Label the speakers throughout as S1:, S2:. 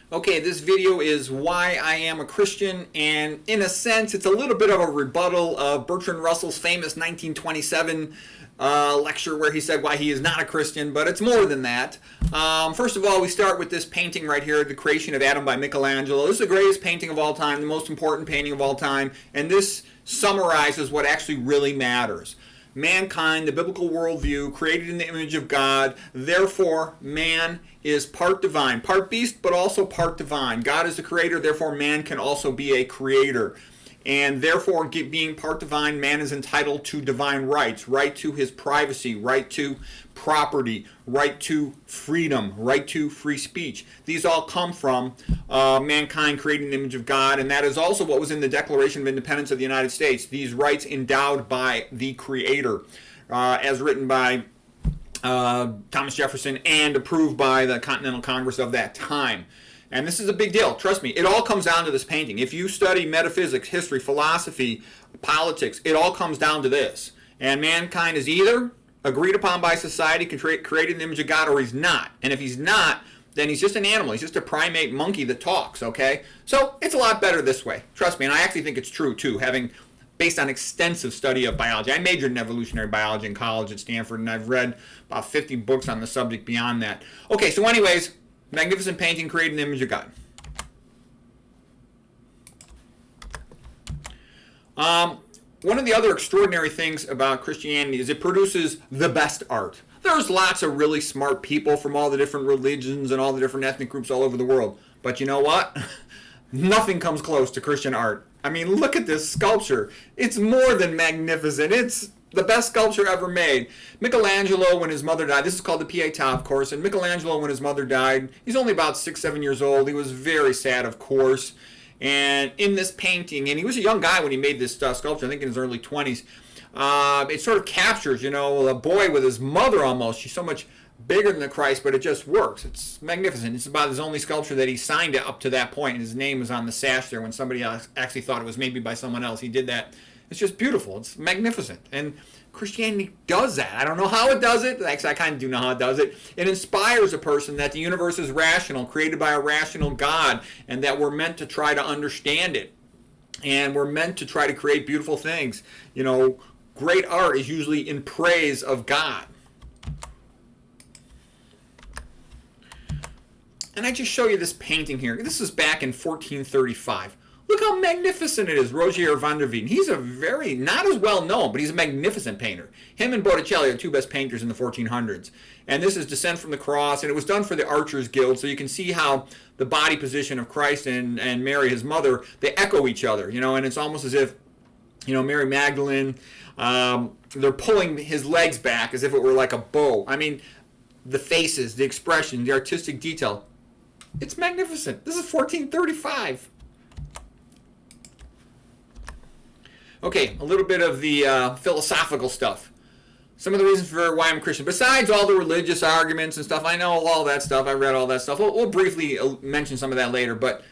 S1: Okay, this video is why I am a Christian, and in a sense, it's a little bit of a rebuttal of Bertrand Russell's famous 1927 lecture where he said why he is not a Christian, but it's more than that. First of all, we start with this painting right here, The Creation of Adam by Michelangelo. This is the greatest painting of all time, the most important painting of all time, and this summarizes what actually really matters. Mankind, the biblical worldview, created in the image of God. Therefore, man is part divine, part beast, but also part divine. God is the creator, therefore man can also be a creator. And therefore, being part divine, man is entitled to divine rights, right to his privacy, right to property, right to freedom, right to free speech. These all come from mankind creating the image of God, and that is also what was in the Declaration of Independence of the United States, these rights endowed by the Creator, as written by Thomas Jefferson and approved by the Continental Congress of that time. And this is a big deal. Trust me, it all comes down to this painting. If you study metaphysics, history, philosophy, politics, it all comes down to this. And mankind is either agreed upon by society, created in the image of God, or he's not. And if he's not, then he's just an animal. He's just a primate monkey that talks, okay? So it's a lot better this way. Trust me, and I actually think it's true, too, based on extensive study of biology. I majored in evolutionary biology in college at Stanford, and I've read about 50 books on the subject beyond that. Okay, so anyways, magnificent painting created in the image of God. One of the other extraordinary things about Christianity is it produces the best art. There's lots of really smart people from all the different religions and all the different ethnic groups all over the world. But you know what? Nothing comes close to Christian art. I mean, look at this sculpture. It's more than magnificent. It's the best sculpture ever made. Michelangelo, when his mother died, this is called the Pietà, of course, and Michelangelo, when his mother died, he's only about 6, 7 years old. He was very sad, of course. And in this painting, and he was a young guy when he made this sculpture, I think in his early 20s, it sort of captures, a boy with his mother almost. She's so much bigger than the Christ, but it just works. It's magnificent. It's about his only sculpture that he signed it up to that point, and his name was on the sash there when somebody else actually thought it was maybe by someone else. He did that. It's just beautiful. It's magnificent. And Christianity does that. I don't know how it does it. Actually, I kind of do know how it does it. It inspires a person that the universe is rational, created by a rational God, and that we're meant to try to understand it. And we're meant to try to create beautiful things. Great art is usually in praise of God. And I just show you this painting here. This is back in 1435. Look how magnificent it is, Rogier van der Veen. He's a very, not as well known, but he's a magnificent painter. Him and Botticelli are the two best painters in the 1400s. And this is Descent from the Cross, and it was done for the Archers Guild, so you can see how the body position of Christ and Mary, his mother, they echo each other, and it's almost as if, Mary Magdalene, they're pulling his legs back as if it were like a bow. I mean, the faces, the expression, the artistic detail, it's magnificent. This is 1435. Okay, a little bit of the philosophical stuff. Some of the reasons for why I'm a Christian, besides all the religious arguments and stuff, I know all that stuff, I read all that stuff. We'll briefly mention some of that later, but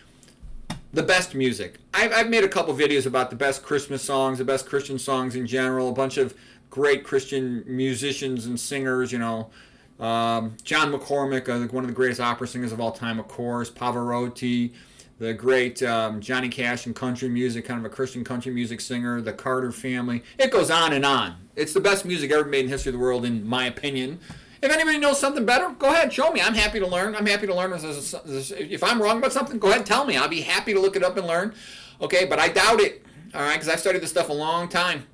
S1: the best music. I've made a couple videos about the best Christmas songs, the best Christian songs in general, a bunch of great Christian musicians and singers, John McCormick, one of the greatest opera singers of all time, of course, Pavarotti, the great Johnny Cash in country music, kind of a Christian country music singer, the Carter family. It goes on and on. It's the best music ever made in the history of the world, in my opinion. If anybody knows something better, go ahead, show me. I'm happy to learn. If I'm wrong about something, go ahead and tell me. I'll be happy to look it up and learn. Okay, but I doubt it, all right, because I've studied this stuff a long time.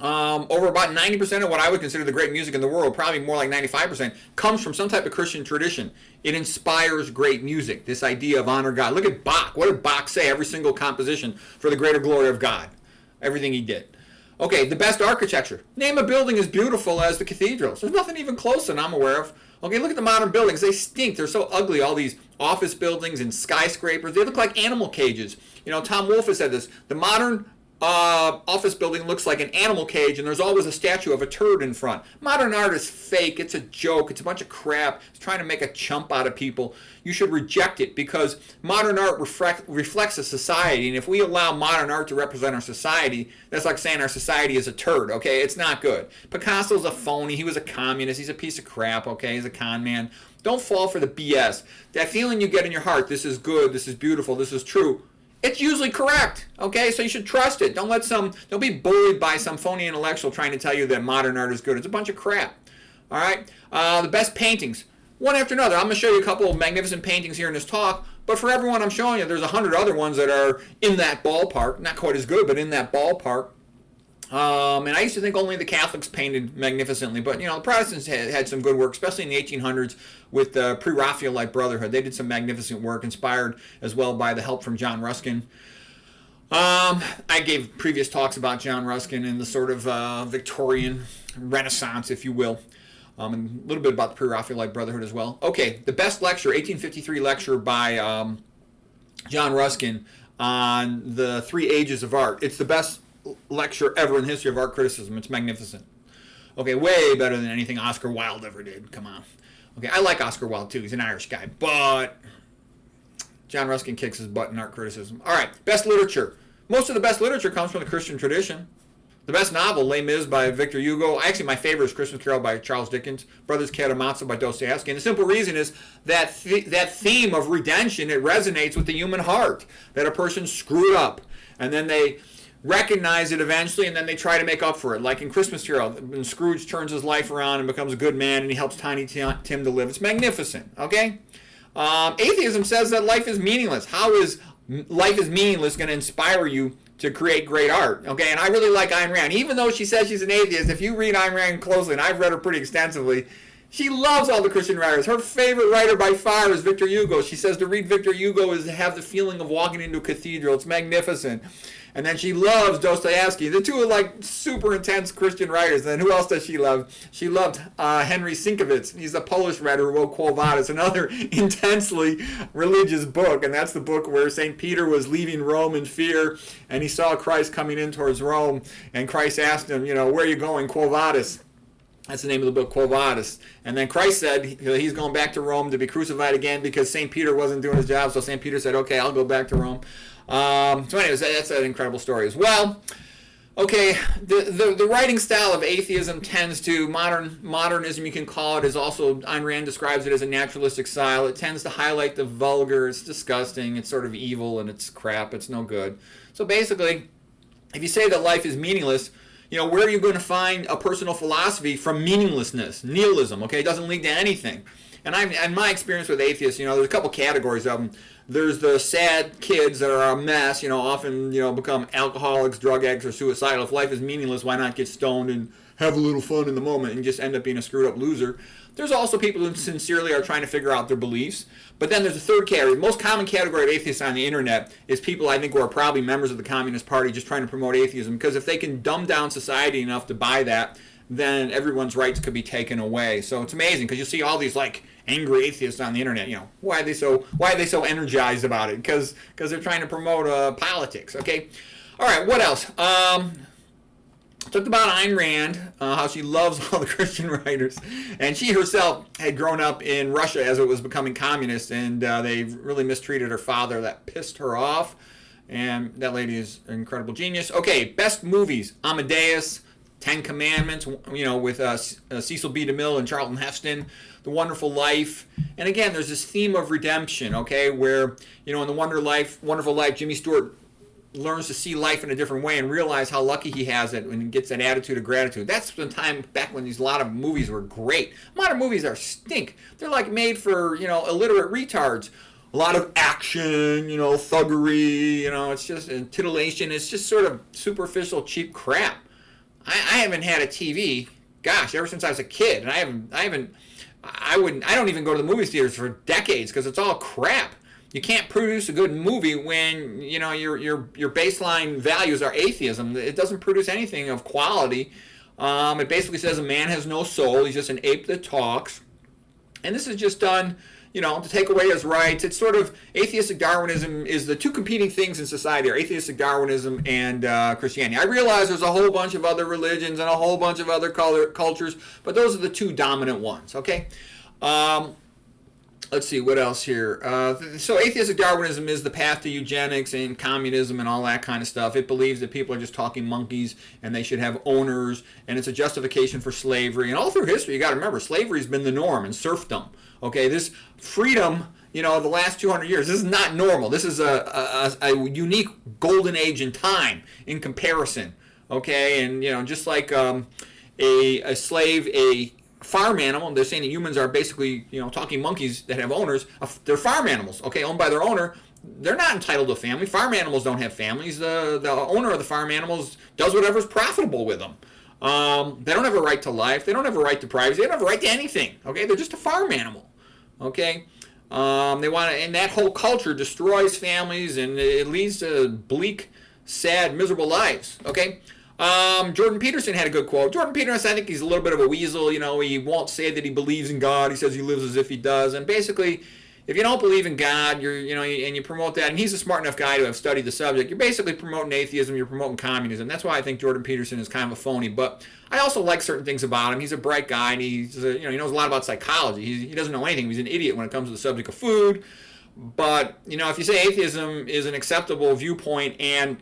S1: Over about 90% of what I would consider the great music in the world, probably more like 95%, comes from some type of Christian tradition. It inspires great music, this idea of honor God. Look at Bach. What did Bach say? Every single composition for the greater glory of God. Everything he did. Okay, the best architecture. Name a building as beautiful as the cathedrals. There's nothing even close that I'm aware of. Okay, look at the modern buildings. They stink. They're so ugly. All these office buildings and skyscrapers. They look like animal cages. Tom Wolfe has said this. The modern office building looks like an animal cage, and there's always a statue of a turd in front. Modern art is fake. It's a joke. It's a bunch of crap. It's trying to make a chump out of people. You should reject it, because modern art reflects a society, and if we allow modern art to represent our society, that's like saying our society is a turd, okay? It's not good. Picasso's a phony. He was a communist. He's a piece of crap, okay? He's a con man. Don't fall for the BS. That feeling you get in your heart, this is good, this is beautiful, this is true, it's usually correct, okay? So you should trust it. Don't be bullied by some phony intellectual trying to tell you that modern art is good. It's a bunch of crap, all right? The best paintings, one after another. I'm going to show you a couple of magnificent paintings here in this talk, but for everyone I'm showing you, there's 100 other ones that are in that ballpark. Not quite as good, but in that ballpark. And I used to think only the Catholics painted magnificently, but the Protestants had some good work, especially in the 1800s with the pre-Raphaelite Brotherhood. They did some magnificent work, inspired as well by the help from John Ruskin. I gave previous talks about John Ruskin and the sort of Victorian Renaissance, if you will, and a little bit about the pre-Raphaelite Brotherhood as well. Okay, the best lecture, 1853 lecture by John Ruskin on the 3 ages of art. It's the best lecture ever in the history of art criticism. It's magnificent. Okay, way better than anything Oscar Wilde ever did. Come on. Okay, I like Oscar Wilde too. He's an Irish guy, but John Ruskin kicks his butt in art criticism. All right, best literature. Most of the best literature comes from the Christian tradition. The best novel, Les Mis by Victor Hugo. Actually, my favorite is Christmas Carol by Charles Dickens. Brothers Karamazov by Dostoevsky. And the simple reason is that that theme of redemption, it resonates with the human heart. That a person screwed up, and then they recognize it eventually, and then they try to make up for it. Like in Christmas Carol, when Scrooge turns his life around and becomes a good man, and he helps Tiny Tim to live. It's magnificent, okay? Atheism says that life is meaningless. How is life is meaningless going to inspire you to create great art? Okay, and I really like Ayn Rand. Even though she says she's an atheist, if you read Ayn Rand closely, and I've read her pretty extensively, she loves all the Christian writers. Her favorite writer by far is Victor Hugo. She says to read Victor Hugo is to have the feeling of walking into a cathedral. It's magnificent. And then she loves Dostoevsky. The two are like super intense Christian writers. And who else does she love? She loved Henry Sienkiewicz. He's a Polish writer who wrote Quo Vadis, another intensely religious book. And that's the book where St. Peter was leaving Rome in fear, and he saw Christ coming in towards Rome. And Christ asked him, where are you going? Quo Vadis. That's the name of the book, Quo Vadis. And then Christ said he's going back to Rome to be crucified again because St. Peter wasn't doing his job. So St. Peter said, okay, I'll go back to Rome. So anyways, that's an incredible story as well. Okay, the writing style of atheism tends to, modernism you can call it, is also, Ayn Rand describes it as a naturalistic style. It tends to highlight the vulgar. It's disgusting. It's sort of evil, and it's crap. It's no good. So basically, if you say that life is meaningless, where are you going to find a personal philosophy from meaninglessness? Nihilism, okay? It doesn't lead to anything. And my experience with atheists, there's a couple categories of them. There's the sad kids that are a mess, often, become alcoholics, drug addicts, or suicidal. If life is meaningless, why not get stoned and have a little fun in the moment and just end up being a screwed up loser? There's also people who sincerely are trying to figure out their beliefs. But then there's a third category. The most common category of atheists on the internet is people I think who are probably members of the Communist Party just trying to promote atheism. Because if they can dumb down society enough to buy that, then everyone's rights could be taken away. So it's amazing because you see all these angry atheists on the internet. Why are they so energized about it? Because they're trying to promote politics. Okay, all right. What else? Talked about Ayn Rand, how she loves all the Christian writers, and she herself had grown up in Russia as it was becoming communist, and they really mistreated her father. That pissed her off, and that lady is an incredible genius. Okay, best movies: Amadeus, Ten Commandments, with Cecil B. DeMille and Charlton Heston, The Wonderful Life. And again, there's this theme of redemption, okay, where, in The Wonderful Life, Jimmy Stewart learns to see life in a different way and realize how lucky he has it and gets that attitude of gratitude. That's the time back when a lot of movies were great. Modern movies are stink. They're made for, illiterate retards. A lot of action, thuggery, it's just titillation. It's just sort of superficial, cheap crap. I haven't had a TV, ever since I was a kid, and I don't even go to the movie theaters for decades because it's all crap. You can't produce a good movie when your baseline values are atheism. It doesn't produce anything of quality. It basically says a man has no soul. He's just an ape that talks, and this is just done, to take away his rights. It's sort of atheistic Darwinism is the two competing things in society are atheistic Darwinism and Christianity. I realize there's a whole bunch of other religions and a whole bunch of other cultures, but those are the two dominant ones, okay? Let's see, what else here? So atheistic Darwinism is the path to eugenics and communism and all that kind of stuff. It believes that people are just talking monkeys and they should have owners, and it's a justification for slavery. And all through history, you got to remember, slavery's been the norm and serfdom. Okay, this freedom, the last 200 years, this is not normal. This is a unique golden age in time in comparison. Okay, and just like a slave, a farm animal, they're saying that humans are basically, talking monkeys that have owners. They're farm animals, okay, owned by their owner. They're not entitled to a family. Farm animals don't have families. The owner of the farm animals does whatever's profitable with them. They don't have a right to life. They don't have a right to privacy. They don't have a right to anything, okay? They're just a farm animal, okay? They want to, and that whole culture destroys families, and it leads to bleak, sad, miserable lives, okay? Jordan Peterson had a good quote. Jordan Peterson, I think he's a little bit of a weasel. He won't say that he believes in God. He says he lives as if he does. And basically, if you don't believe in God, and you promote that, and he's a smart enough guy to have studied the subject, you're basically promoting atheism. You're promoting communism. That's why I think Jordan Peterson is kind of a phony. But I also like certain things about him. He's a bright guy, and he knows a lot about psychology. He doesn't know anything. He's an idiot when it comes to the subject of food. But if you say atheism is an acceptable viewpoint and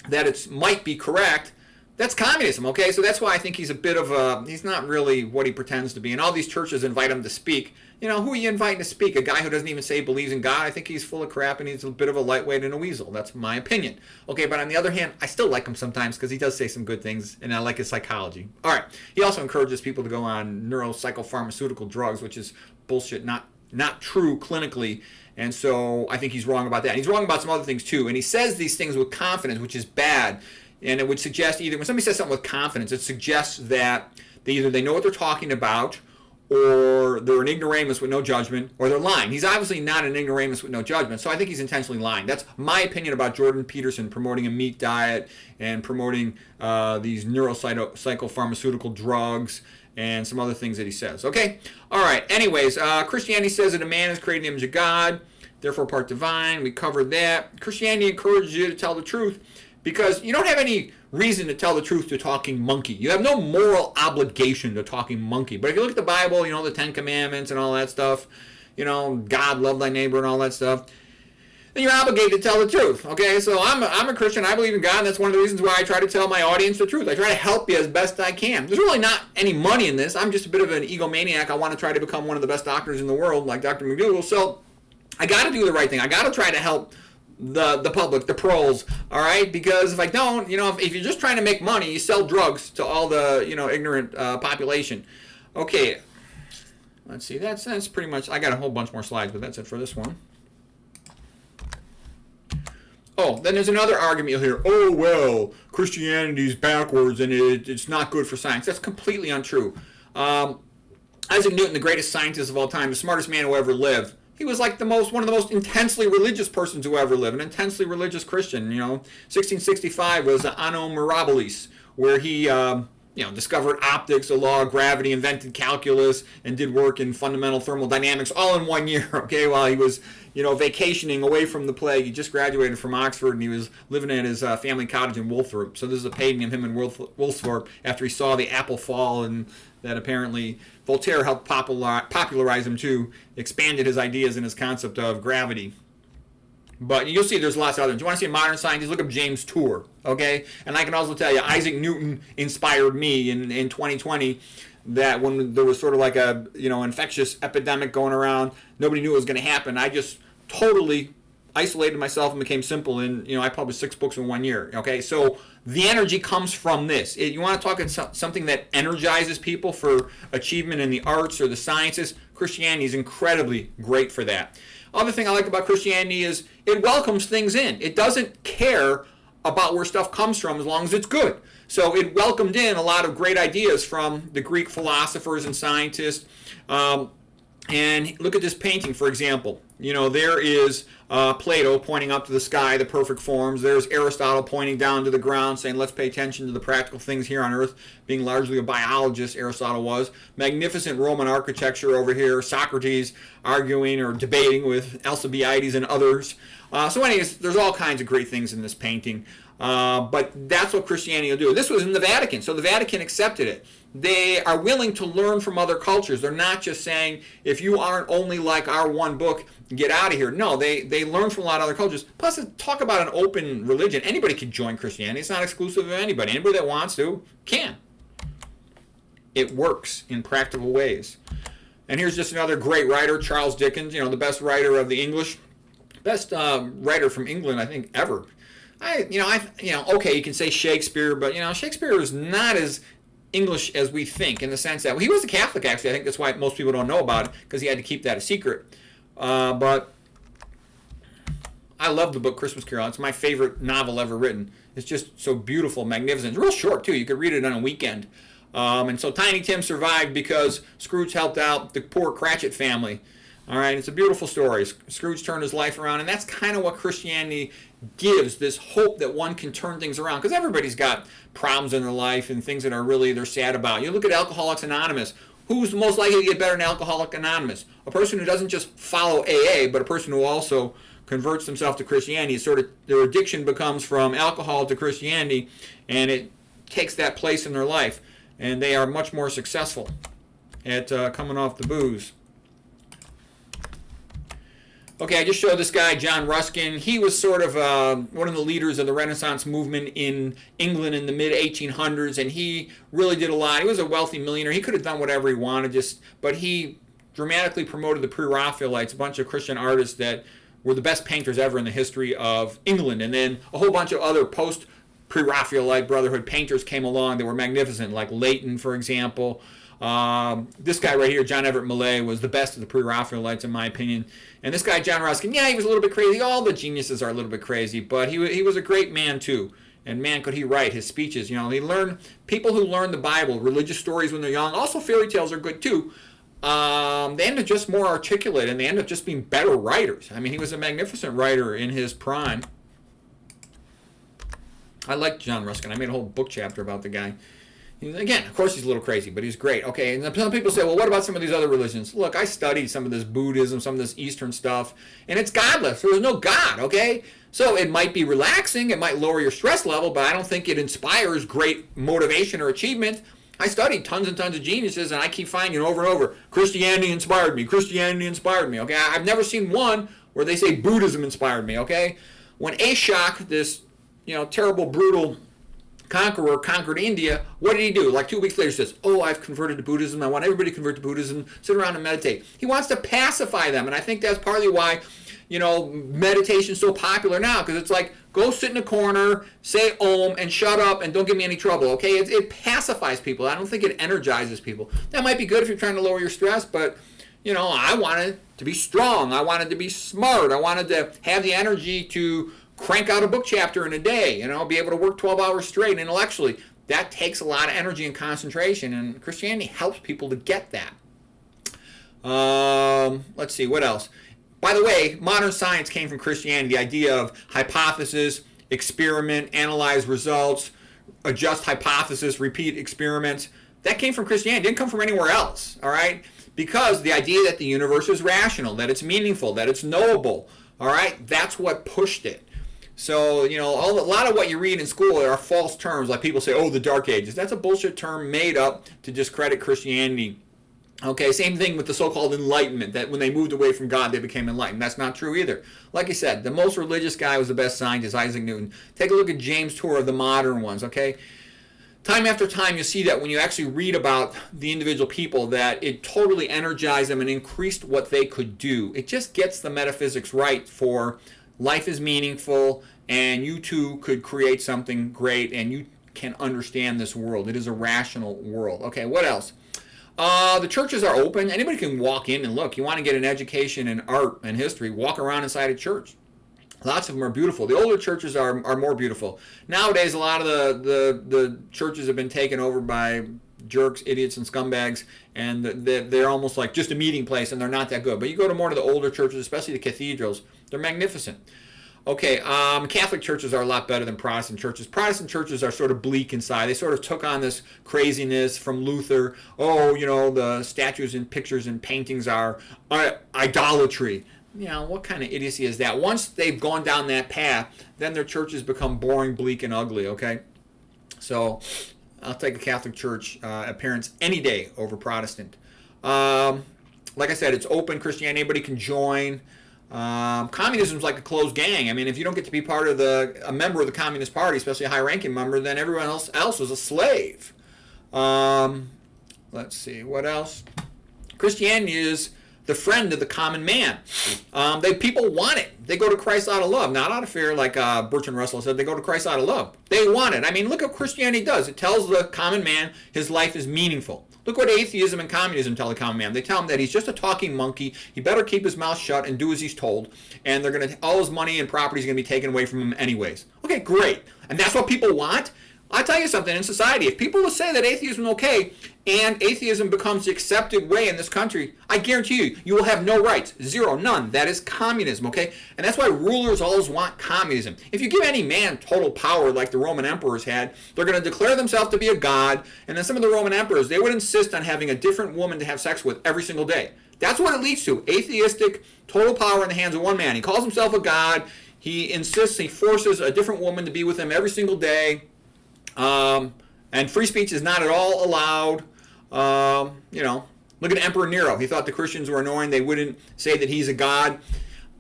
S1: that it might be correct, that's communism, okay? So that's why I think he's a bit of he's not really what he pretends to be. And all these churches invite him to speak. Who are you inviting to speak? A guy who doesn't even say he believes in God? I think he's full of crap and he's a bit of a lightweight and a weasel. That's my opinion. Okay, but on the other hand, I still like him sometimes because he does say some good things and I like his psychology. All right, he also encourages people to go on neuropsychopharmaceutical drugs, which is bullshit, not true clinically. And so I think he's wrong about that. He's wrong about some other things too. And he says these things with confidence, which is bad. And it would suggest either when somebody says something with confidence, it suggests that either they know what they're talking about, or they're an ignoramus with no judgment, or they're lying. He's obviously not an ignoramus with no judgment, so I think he's intentionally lying. That's my opinion about Jordan Peterson promoting a meat diet and promoting these neuropsychopharmaceutical drugs and some other things that he says. Okay? All right. Anyways, Christianity says that a man is created in the image of God, therefore part divine. We covered that. Christianity encourages you to tell the truth, because you don't have any reason to tell the truth to talking monkey. You have no moral obligation to talking monkey. But if you look at the Bible, the Ten Commandments and all that stuff, God, love thy neighbor and all that stuff, then you're obligated to tell the truth. Okay, so I'm a Christian. I believe in God, and that's one of the reasons why I try to tell my audience the truth. I try to help you as best I can. There's really not any money in this. I'm just a bit of an egomaniac. I want to try to become one of the best doctors in the world, like Dr. McDougall. So I got to do the right thing. I got to try to help the public, the pros, all right? Because if I don't, if you're just trying to make money, you sell drugs to all the, ignorant population. Okay, let's see, that's pretty much, I got a whole bunch more slides, but that's it for this one. Oh, then there's another argument you'll hear, oh, well, Christianity's backwards and it's not good for science. That's completely untrue. Isaac Newton, the greatest scientist of all time, the smartest man who ever lived, he was like one of the most intensely religious persons who ever lived, an intensely religious Christian. 1665 was Anno Mirabilis, where he discovered optics, the law of gravity, invented calculus, and did work in fundamental thermodynamics all in 1 year, okay, while he was, vacationing away from the plague. He just graduated from Oxford, and he was living at his family cottage in Woolthorpe. So this is a painting of him in Woolthorpe after he saw the apple fall, and that apparently Voltaire helped popularize him too, expanded his ideas and his concept of gravity. But you'll see there's lots of others. You want to see a modern scientist? Look up James Tour, okay? And I can also tell you, Isaac Newton inspired me in 2020, that when there was sort of like a, infectious epidemic going around, nobody knew it was going to happen. I just totally isolated myself and became simple, and I published 6 books in 1 year. Okay, so the energy comes from this. You want to talk about something that energizes people for achievement in the arts or the sciences? Christianity is incredibly great for that. Other thing I like about Christianity is it welcomes things in. It doesn't care about where stuff comes from as long as it's good. So it welcomed in a lot of great ideas from the Greek philosophers and scientists. And look at this painting, for example. There is Plato pointing up to the sky, the perfect forms. There's Aristotle pointing down to the ground, saying, let's pay attention to the practical things here on earth, being largely a biologist, Aristotle was. Magnificent Roman architecture over here. Socrates arguing or debating with Alcibiades and others. So anyways, there's all kinds of great things in this painting. But that's what Christianity will do. This was in the Vatican, so the Vatican accepted it. They are willing to learn from other cultures. They're not just saying, if you aren't only like our one book, get out of here. No, they learn from a lot of other cultures. Plus, talk about an open religion. Anybody can join Christianity. It's not exclusive of anybody. Anybody that wants to can. It works in practical ways. And here's just another great writer, Charles Dickens, the best writer of the English, best writer from England, I think, ever. Okay, you can say Shakespeare, but Shakespeare is not as English as we think, in the sense that he was a Catholic. Actually, I think that's why most people don't know about it, because he had to keep that a secret. But I love the book Christmas Carol. It's my favorite novel ever written. It's just so beautiful, magnificent. It's real short too. You could read it on a weekend. And so Tiny Tim survived because Scrooge helped out the poor Cratchit family. All right, it's a beautiful story. Scrooge turned his life around, and that's kind of what Christianity gives, this hope that one can turn things around, because everybody's got problems in their life and things that are really they're sad about. You look at Alcoholics Anonymous. Who's most likely to get better than Alcoholics Anonymous? A person who doesn't just follow AA, but a person who also converts themselves to Christianity. Sort of their addiction becomes from alcohol to Christianity, and it takes that place in their life, and they are much more successful at coming off the booze. Okay, I just showed this guy, John Ruskin. He was sort of one of the leaders of the Renaissance movement in England in the mid-1800s, and he really did a lot. He was a wealthy millionaire. He could have done whatever he wanted, but he dramatically promoted the Pre-Raphaelites, a bunch of Christian artists that were the best painters ever in the history of England. And then a whole bunch of other post-Pre-Raphaelite Brotherhood painters came along that were magnificent, like Leighton, for example. This guy right here, John Everett Millais, was the best of the Pre-Raphaelites in my opinion. And this guy, John Ruskin, yeah, he was a little bit crazy. All the geniuses are a little bit crazy, but he was a great man too. And man, could he write his speeches. He learned, people who learn the Bible, religious stories when they're young, also fairy tales are good too. They end up just more articulate, and they end up just being better writers. I mean, he was a magnificent writer in his prime. I liked John Ruskin. I made a whole book chapter about the guy. Again, of course he's a little crazy, but he's great. Okay, and some people say, well, what about some of these other religions? Look, I studied some of this Buddhism, some of this Eastern stuff, and it's godless. There's no God, okay? So it might be relaxing, it might lower your stress level, but I don't think it inspires great motivation or achievement. I studied tons and tons of geniuses, and I keep finding over and over, Christianity inspired me, Christianity inspired me, okay? I've never seen one where they say Buddhism inspired me, okay? When Ashok, this, terrible, brutal conqueror, conquered India, what did he do? Like 2 weeks later, he says, oh, I've converted to Buddhism. I want everybody to convert to Buddhism. Sit around and meditate. He wants to pacify them, and I think that's partly why, meditation's so popular now, because it's like, go sit in a corner, say Om, and shut up, and don't give me any trouble, okay? It pacifies people. I don't think it energizes people. That might be good if you're trying to lower your stress, but, I wanted to be strong. I wanted to be smart. I wanted to have the energy to crank out a book chapter in a day, be able to work 12 hours straight intellectually. That takes a lot of energy and concentration, and Christianity helps people to get that. Let's see, what else? By the way, modern science came from Christianity. The idea of hypothesis, experiment, analyze results, adjust hypothesis, repeat experiments. That came from Christianity. It didn't come from anywhere else, all right? Because the idea that the universe is rational, that it's meaningful, that it's knowable, all right? That's what pushed it. So, a lot of what you read in school are false terms, like people say, oh, the Dark Ages. That's a bullshit term made up to discredit Christianity. Okay, same thing with the so-called Enlightenment, that when they moved away from God, they became enlightened. That's not true either. Like I said, the most religious guy was the best scientist, Isaac Newton. Take a look at James Tour of the modern ones, okay? Time after time, you see that when you actually read about the individual people, that it totally energized them and increased what they could do. It just gets the metaphysics right for life is meaningful, and you too could create something great, and you can understand this world. It is a rational world. Okay, what else? The churches are open. Anybody can walk in and look. You want to get an education in art and history, walk around inside a church. Lots of them are beautiful. The older churches are more beautiful. Nowadays, a lot of the churches have been taken over by jerks, idiots, and scumbags, and they're almost like just a meeting place, and they're not that good. But you go to more of the older churches, especially the cathedrals, they're magnificent. Okay, Catholic churches are a lot better than Protestant churches. Protestant churches are sort of bleak inside. They sort of took on this craziness from Luther. Oh, the statues and pictures and paintings are idolatry. What kind of idiocy is that? Once they've gone down that path, then their churches become boring, bleak, and ugly, okay? So I'll take a Catholic church appearance any day over Protestant. Like I said, it's open Christianity. Anybody can join. Communism is like a closed gang. I mean, if you don't get to be a member of the Communist Party, especially a high-ranking member, then everyone else is a slave. Let's see, what else? Christianity is the friend of the common man. People want it. They go to Christ out of love, not out of fear, like Bertrand Russell said. They go to Christ out of love. They want it. I mean, look what Christianity does. It tells the common man his life is meaningful. Look what atheism and communism tell the common man. They tell him that he's just a talking monkey. He better keep his mouth shut and do as he's told. And all his money and property is going to be taken away from him anyways. Okay, great. And that's what people want? I'll tell you something. In society, if people will say that atheism is okay and atheism becomes the accepted way in this country, I guarantee you, you will have no rights. Zero, none. That is communism, okay? And that's why rulers always want communism. If you give any man total power like the Roman emperors had, they're going to declare themselves to be a god. And then some of the Roman emperors, they would insist on having a different woman to have sex with every single day. That's what it leads to. Atheistic, total power in the hands of one man. He calls himself a god. He insists, he forces a different woman to be with him every single day. And free speech is not at all allowed. Look at Emperor Nero. He thought the Christians were annoying. They wouldn't say that he's a god.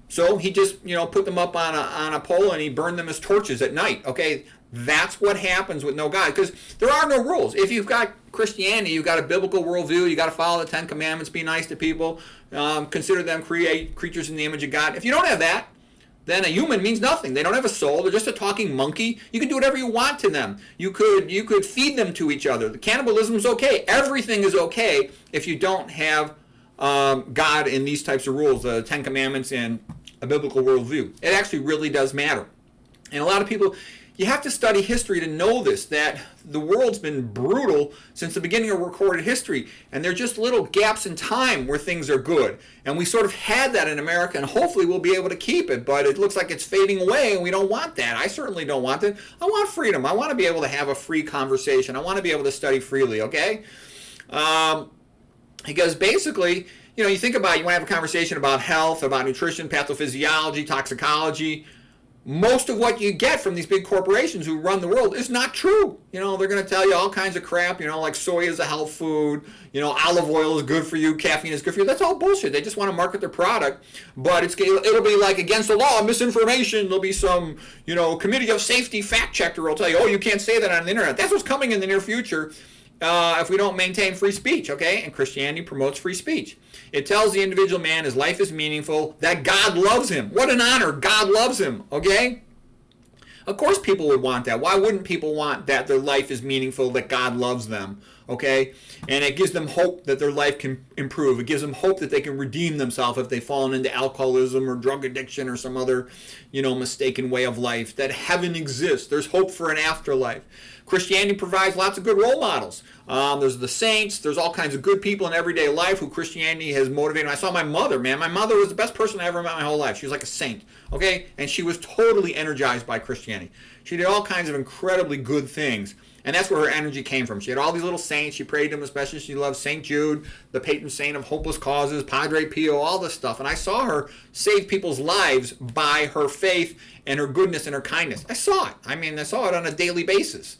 S1: So he just, put them up on a pole and he burned them as torches at night. Okay, that's what happens with no God, because there are no rules. If you've got Christianity, you've got a biblical worldview, you got to follow the Ten Commandments, be nice to people, consider them creatures in the image of God. If you don't have that, then a human means nothing. They don't have a soul. They're just a talking monkey. You can do whatever you want to them. You could feed them to each other. The cannibalism is okay. Everything is okay if you don't have God in these types of rules, the Ten Commandments and a biblical worldview. It actually really does matter. And a lot of people, you have to study history to know this, that the world's been brutal since the beginning of recorded history. And there are just little gaps in time where things are good. And we sort of had that in America, and hopefully we'll be able to keep it. But it looks like it's fading away, and we don't want that. I certainly don't want it. I want freedom. I want to be able to have a free conversation. I want to be able to study freely, okay? Because basically, you think about, you want to have a conversation about health, about nutrition, pathophysiology, toxicology. Most of what you get from these big corporations who run the world is not true. They're going to tell you all kinds of crap, like soy is a health food, olive oil is good for you, caffeine is good for you. That's all bullshit. They just want to market their product, but it'll be like against the law, misinformation. There'll be some, committee of safety fact checker will tell you, oh, you can't say that on the internet. That's what's coming in the near future if we don't maintain free speech, okay? And Christianity promotes free speech. It tells the individual man his life is meaningful, that God loves him. What an honor. God loves him, okay? Of course people would want that. Why wouldn't people want that their life is meaningful, that God loves them, okay? And it gives them hope that their life can improve. It gives them hope that they can redeem themselves if they've fallen into alcoholism or drug addiction or some other, mistaken way of life, that heaven exists. There's hope for an afterlife. Christianity provides lots of good role models. There's the saints. There's all kinds of good people in everyday life who Christianity has motivated. I saw my mother, man. My mother was the best person I ever met in my whole life. She was like a saint, okay? And she was totally energized by Christianity. She did all kinds of incredibly good things. And that's where her energy came from. She had all these little saints. She prayed to them, especially she loved St. Jude, the patron saint of hopeless causes, Padre Pio, all this stuff. And I saw her save people's lives by her faith and her goodness and her kindness. I saw it. I saw it on a daily basis.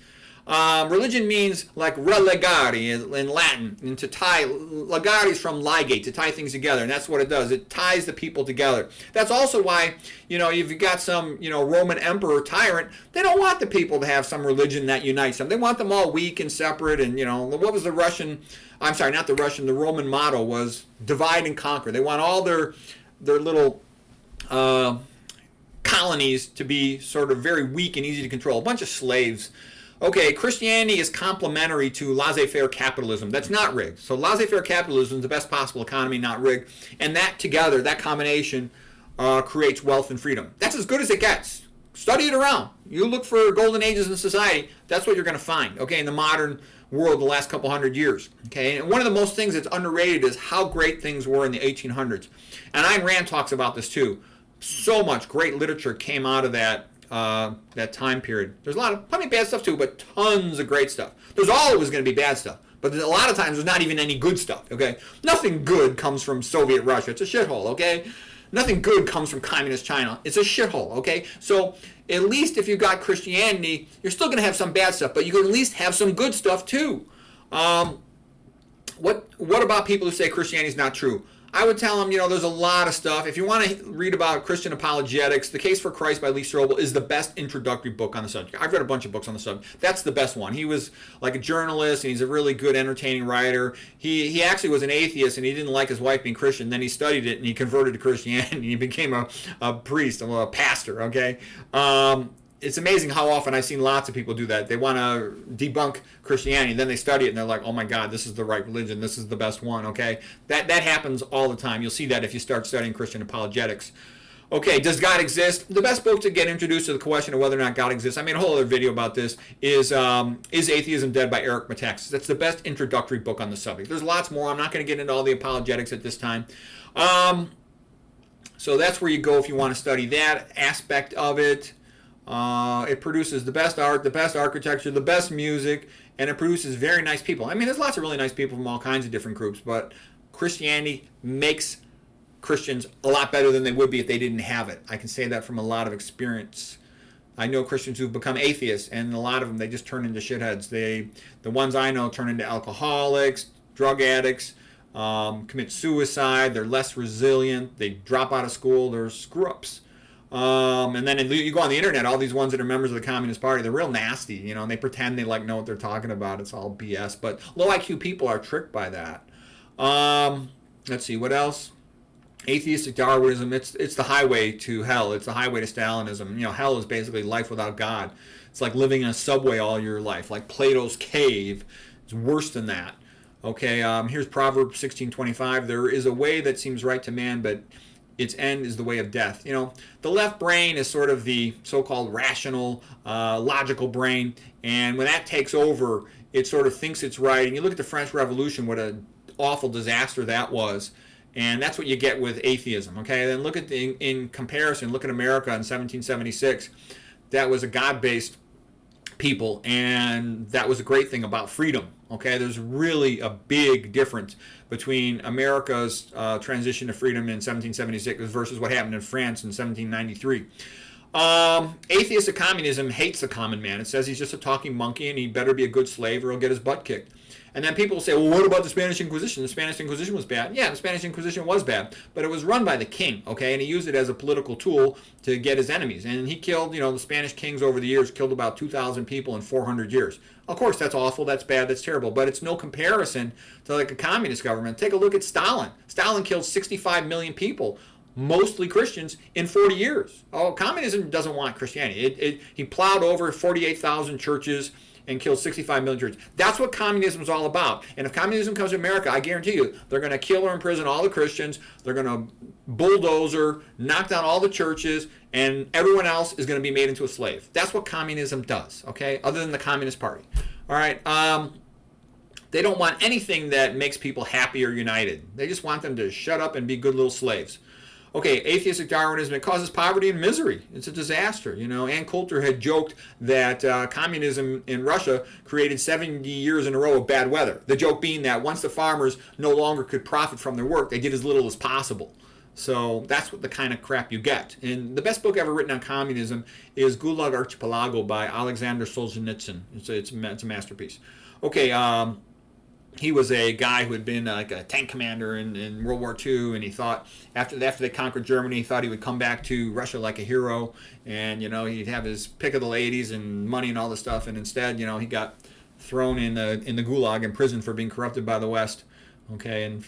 S1: Religion means like relegare in Latin, and to tie. Legare is from ligate, to tie things together, and that's what it does. It ties the people together. That's also why, if you've got some, Roman emperor tyrant, they don't want the people to have some religion that unites them. They want them all weak and separate, and, what was the Roman motto was divide and conquer. They want all their little colonies to be sort of very weak and easy to control. A bunch of slaves. Okay, Christianity is complementary to laissez-faire capitalism. That's not rigged. So laissez-faire capitalism is the best possible economy, not rigged. And that together, that combination, creates wealth and freedom. That's as good as it gets. Study it around. You look for golden ages in society, that's what you're going to find, okay, in the modern world the last couple hundred years. Okay, and one of the most things that's underrated is how great things were in the 1800s. And Ayn Rand talks about this too. So much great literature came out of that time period. There's plenty of bad stuff too, but tons of great stuff. There's always going to be bad stuff, but a lot of times there's not even any good stuff. Okay, nothing good comes from Soviet Russia. It's a shithole. Okay, nothing good comes from communist China. It's a shithole. Okay, so at least if you've got Christianity, you're still going to have some bad stuff, but you can at least have some good stuff too. What about people who say Christianity is not true? I would tell them, there's a lot of stuff. If you want to read about Christian apologetics, The Case for Christ by Lee Strobel is the best introductory book on the subject. I've read a bunch of books on the subject. That's the best one. He was like a journalist, and he's a really good, entertaining writer. He actually was an atheist, and he didn't like his wife being Christian. Then he studied it, and he converted to Christianity, and he became a priest, a pastor, okay? It's amazing how often I've seen lots of people do that. They want to debunk Christianity, and then they study it, and they're like, oh my God, this is the right religion. This is the best one, okay? That happens all the time. You'll see that if you start studying Christian apologetics. Okay, does God exist? The best book to get introduced to the question of whether or not God exists, I made a whole other video about this, is Atheism Dead by Eric Metaxas. That's the best introductory book on the subject. There's lots more. I'm not going to get into all the apologetics at this time. So that's where you go if you want to study that aspect of it. It produces the best art, the best architecture, the best music, and it produces very nice people. I mean, there's lots of really nice people from all kinds of different groups, but Christianity makes Christians a lot better than they would be if they didn't have it. I can say that from a lot of experience. I know Christians who've become atheists, and a lot of them, they just turn into shitheads. The ones I know turn into alcoholics, drug addicts, commit suicide, they're less resilient, they drop out of school, they're screw-ups. And then you go on the internet, all these ones that are members of the Communist Party, they're real nasty, and they pretend they know what they're talking about. It's all BS. But low IQ people are tricked by that. Let's see, what else? Atheistic Darwinism, it's the highway to hell. It's the highway to Stalinism. Hell is basically life without God. It's like living in a subway all your life, like Plato's cave. It's worse than that. Okay, here's Proverbs 16:25. There is a way that seems right to man, but its end is the way of death. The left brain is sort of the so-called rational, logical brain, and when that takes over, it sort of thinks it's right. And you look at the French Revolution, what an awful disaster that was, and that's what you get with atheism. Okay, then look at in comparison, look at America in 1776. That was a God-based people, and that was a great thing about freedom. Okay, there's really a big difference between America's transition to freedom in 1776 versus what happened in France in 1793. Atheistic communism hates the common man. It says he's just a talking monkey and he better be a good slave or he'll get his butt kicked. And then people say, well, what about the Spanish Inquisition? The Spanish Inquisition was bad. Yeah, the Spanish Inquisition was bad, but it was run by the king, okay, and he used it as a political tool to get his enemies. And he killed, the Spanish kings over the years killed about 2,000 people in 400 years. Of course, that's awful, that's bad, that's terrible, but it's no comparison to like a communist government. Take a look at Stalin. Stalin killed 65 million people, mostly Christians, in 40 years. Oh, communism doesn't want Christianity. He plowed over 48,000 churches and killed 65 million churches. That's what communism is all about. And if communism comes to America, I guarantee you, they're going to kill or imprison all the Christians. They're going to bulldozer, knock down all the churches, and everyone else is going to be made into a slave. That's what communism does, okay? Other than the Communist Party. All right. They don't want anything that makes people happy or united. They just want them to shut up and be good little slaves. Okay, atheistic Darwinism, it causes poverty and misery. It's a disaster. Ann Coulter had joked that communism in Russia created 70 years in a row of bad weather. The joke being that once the farmers no longer could profit from their work, they did as little as possible. So that's what the kind of crap you get. And the best book ever written on communism is Gulag Archipelago by Alexander Solzhenitsyn. It's a masterpiece. Okay, he was a guy who had been like a tank commander in World War II, and he thought after they conquered Germany, he thought he would come back to Russia like a hero, and he'd have his pick of the ladies and money and all this stuff, and instead, he got thrown in the Gulag in prison for being corrupted by the West. Okay, and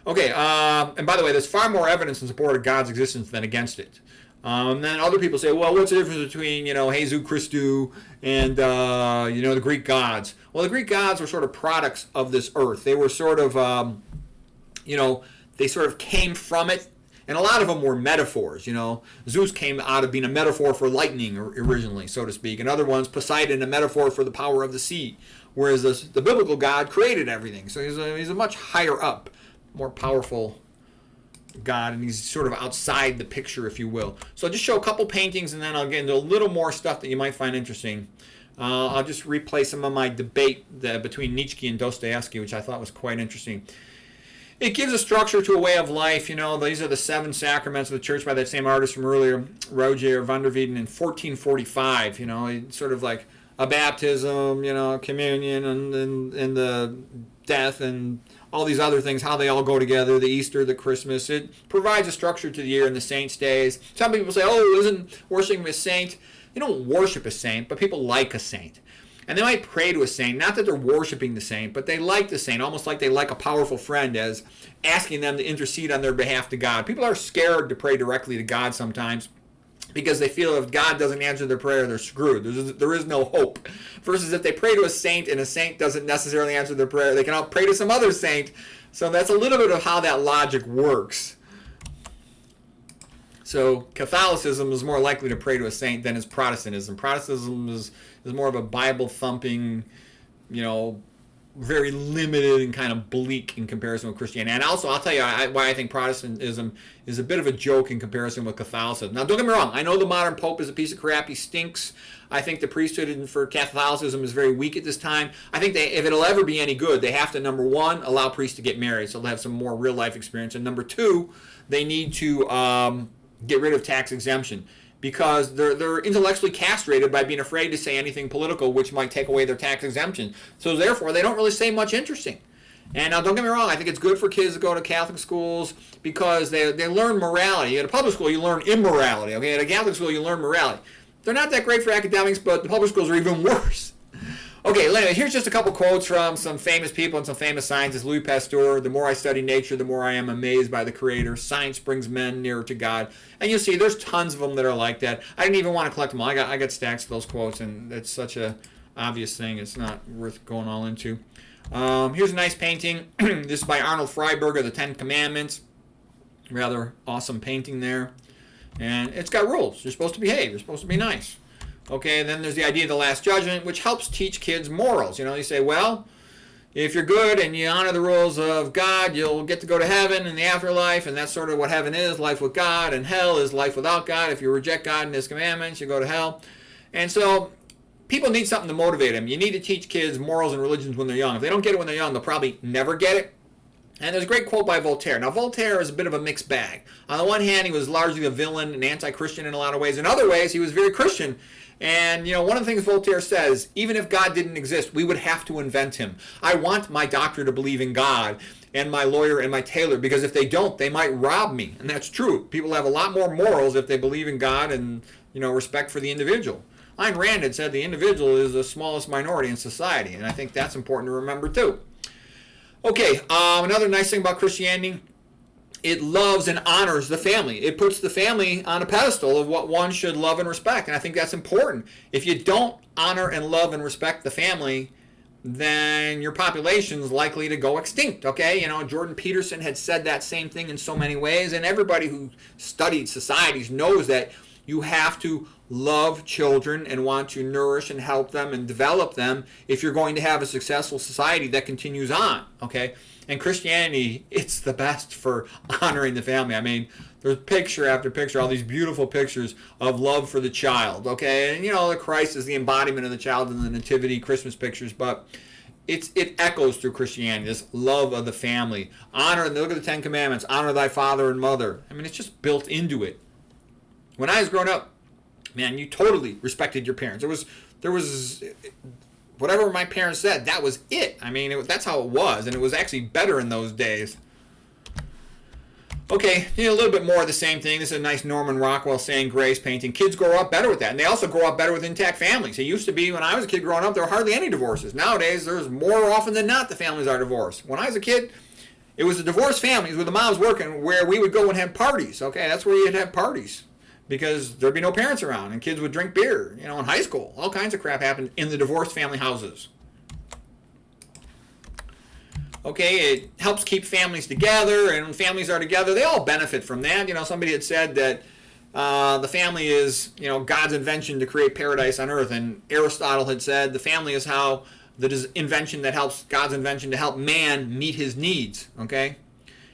S1: by the way, there's far more evidence in support of God's existence than against it. Then other people say, well, what's the difference between, Jesus Christou and, the Greek gods? Well, the Greek gods were sort of products of this earth. They were sort of, they sort of came from it. And a lot of them were metaphors, you know. Zeus came out of being a metaphor for lightning originally, so to speak. And other ones, Poseidon, a metaphor for the power of the sea. Whereas the biblical God created everything. So he's a much higher up, more powerful God, and he's sort of outside the picture, if you will. So I'll just show a couple paintings, and then I'll get into a little more stuff that you might find interesting. I'll just replay some of my debate between Nietzsche and Dostoevsky, which I thought was quite interesting. It gives a structure to a way of life. You know, these are the 7 sacraments of the church by that same artist from earlier, Roger van der Weyden, in 1445. You know, it's sort of like a baptism, you know, communion, and the death, and all these other things, how they all go together, the Easter, the Christmas. It provides a structure to the year and the saints' days. Some people say, oh, isn't worshiping a saint? You don't worship a saint, but people like a saint. And they might pray to a saint, not that they're worshiping the saint, but they like the saint, almost like they like a powerful friend, as asking them to intercede on their behalf to God. People are scared to pray directly to God sometimes, because they feel if God doesn't answer their prayer, they're screwed. There is no hope. Versus if they pray to a saint and a saint doesn't necessarily answer their prayer, they can all pray to some other saint. So that's a little bit of how that logic works. So Catholicism is more likely to pray to a saint than is Protestantism. Protestantism is more of a Bible-thumping, you know, very limited and kind of bleak in comparison with Christianity. And also, I'll tell you why I think Protestantism is a bit of a joke in comparison with Catholicism. Now, don't get me wrong. I know the modern Pope is a piece of crap. He stinks. I think the priesthood for Catholicism is very weak at this time. I think if it'll ever be any good, they have to, number one, allow priests to get married, so they'll have some more real-life experience. And number two, they need to get rid of tax exemption, because they're intellectually castrated by being afraid to say anything political, which might take away their tax exemption. So therefore, they don't really say much interesting. And now, don't get me wrong, I think it's good for kids to go to Catholic schools because they learn morality. At a public school, you learn immorality. Okay, at a Catholic school, you learn morality. They're not that great for academics, but the public schools are even worse. Okay, anyway, here's just a couple quotes from some famous people and some famous scientists. Louis Pasteur: the more I study nature, the more I am amazed by the Creator. Science brings men nearer to God. And you'll see there's tons of them that are like that. I didn't even want to collect them all. I got stacks of those quotes, and it's such a obvious thing. It's not worth going all into. Here's a nice painting. This is by Arnold Freiberger, The 10 Commandments. Rather awesome painting there. And it's got rules. You're supposed to behave. You're supposed to be nice. Okay, and then there's the idea of the Last Judgment, which helps teach kids morals. You know, you say, well, if you're good and you honor the rules of God, you'll get to go to heaven in the afterlife, and that's sort of what heaven is, life with God, and hell is life without God. If you reject God and His commandments, you go to hell. And so people need something to motivate them. You need to teach kids morals and religions when they're young. If they don't get it when they're young, they'll probably never get it. And there's a great quote by Voltaire. Now, Voltaire is a bit of a mixed bag. On the one hand, he was largely a villain and anti-Christian in a lot of ways. In other ways, he was very Christian. And, you know, one of the things Voltaire says, even if God didn't exist, we would have to invent him. I want my doctor to believe in God, and my lawyer and my tailor, because if they don't, they might rob me. And that's true. People have a lot more morals if they believe in God and, you know, respect for the individual. Ayn Rand had said the individual is the smallest minority in society, and I think that's important to remember too. Okay, another nice thing about Christianity, it loves and honors the family. It puts the family on a pedestal of what one should love and respect, and I think that's important. If you don't honor and love and respect the family, then your population's likely to go extinct, okay? You know, Jordan Peterson had said that same thing in so many ways, and everybody who studied societies knows that you have to love children and want to nourish and help them and develop them if you're going to have a successful society that continues on, okay? And Christianity, it's the best for honoring the family. I mean, there's picture after picture, all these beautiful pictures of love for the child, okay? And, you know, the Christ is the embodiment of the child in the Nativity, Christmas pictures, but it echoes through Christianity, this love of the family. Honor, and look at the 10 Commandments, honor thy father and mother. I mean, it's just built into it. When I was growing up, man, you totally respected your parents. There was whatever my parents said, that was it. I mean, that's how it was, and it was actually better in those days. Okay, you know, a little bit more of the same thing. This is a nice Norman Rockwell Saying Grace painting. Kids grow up better with that, and they also grow up better with intact families. It used to be, when I was a kid growing up, there were hardly any divorces. Nowadays, there's more often than not the families are divorced. When I was a kid, it was the divorced families where the moms working, where we would go and have parties. Okay, that's where you'd have parties, because there'd be no parents around, and kids would drink beer, you know, in high school. All kinds of crap happened in the divorced family houses. Okay, it helps keep families together, and when families are together, they all benefit from that. Somebody had said that the family is, God's invention to create paradise on earth, and Aristotle had said the family is how the invention that helps God's invention to help man meet his needs. Okay,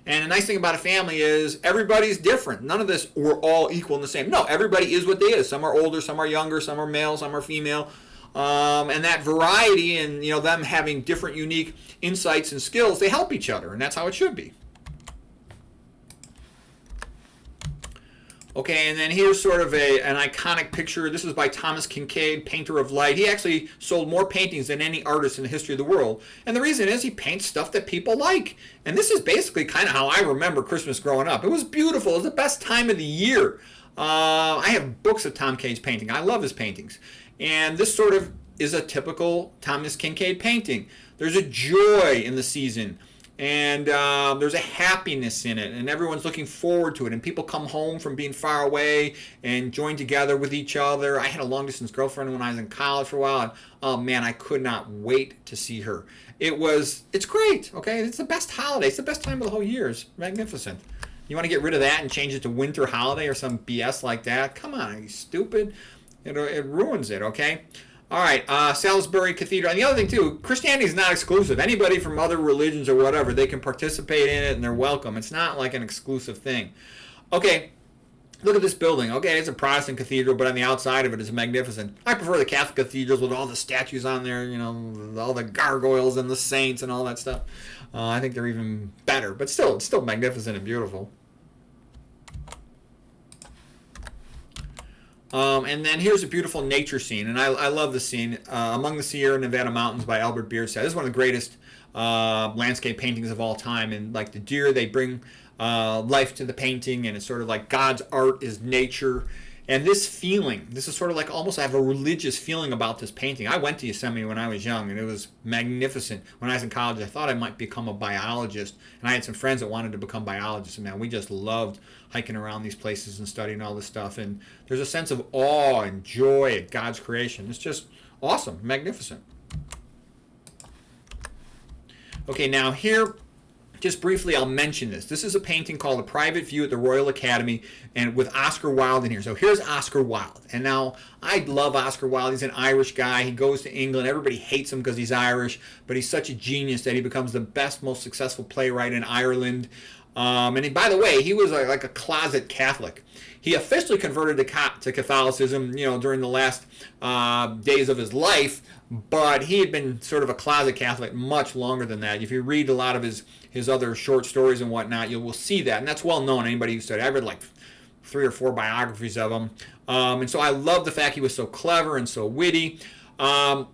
S1: and the nice thing about a family is everybody's different. None of this we're all equal and the same. No, everybody is what they is. Some are older, some are younger, some are male, some are female. And that variety and them having different unique insights and skills, they help each other, and that's how it should be. Okay, and then here's sort of an iconic picture. This is by Thomas Kinkade, painter of light. He actually sold more paintings than any artist in the history of the world. And the reason is he paints stuff that people like. And this is basically kind of how I remember Christmas growing up. It was beautiful. It was the best time of the year. I have books of Tom Kinkade's painting. I love his paintings. And this sort of is a typical Thomas Kinkade painting. There's a joy in the season, and there's a happiness in it, and everyone's looking forward to it, and people come home from being far away and join together with each other. I had a long-distance girlfriend when I was in college for a while, and oh man, I could not wait to see her. It's great, okay? It's the best holiday. It's the best time of the whole year. It's magnificent. You want to get rid of that and change it to winter holiday or some BS like that? Come on, are you stupid? It ruins it, okay? All right, Salisbury Cathedral. And the other thing, too, Christianity is not exclusive. Anybody from other religions or whatever, they can participate in it and they're welcome. It's not like an exclusive thing. Okay, look at this building. Okay, it's a Protestant cathedral, but on the outside of it is magnificent. I prefer the Catholic cathedrals with all the statues on there, all the gargoyles and the saints and all that stuff. I think they're even better, but still, it's still magnificent and beautiful. And then here's a beautiful nature scene, and I love the scene. Among the Sierra Nevada Mountains by Albert Bierstadt. This is one of the greatest landscape paintings of all time. And like the deer, they bring life to the painting, and it's sort of like God's art is nature. And this feeling, this is sort of like almost I have a religious feeling about this painting. I went to Yosemite when I was young, and it was magnificent. When I was in college, I thought I might become a biologist, and I had some friends that wanted to become biologists, and man, we just loved hiking around these places and studying all this stuff. And there's a sense of awe and joy at God's creation. It's just awesome, magnificent. Okay, now here, just briefly, I'll mention this. This is a painting called A Private View at the Royal Academy, and with Oscar Wilde in here. So here's Oscar Wilde. And now, I love Oscar Wilde. He's an Irish guy. He goes to England. Everybody hates him because he's Irish, but he's such a genius that he becomes the best, most successful playwright in Ireland. By the way, he was like a closet Catholic. He officially converted to Catholicism, during the last days of his life, but he had been sort of a closet Catholic much longer than that. If you read a lot of his other short stories and whatnot, you will see that, and that's well known. Anybody who studied, I read like 3 or 4 biographies of him, and so I love the fact he was so clever and so witty. And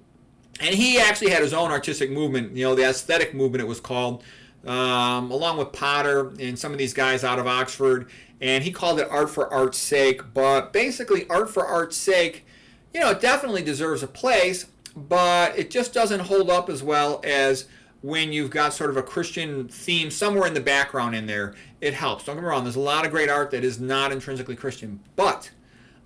S1: he actually had his own artistic movement, the aesthetic movement it was called, along with Potter and some of these guys out of Oxford, and he called it art for art's sake. But basically, art for art's sake, it definitely deserves a place, but it just doesn't hold up as well as when you've got sort of a Christian theme somewhere in the background in there. It helps. Don't get me wrong, there's a lot of great art that is not intrinsically Christian, but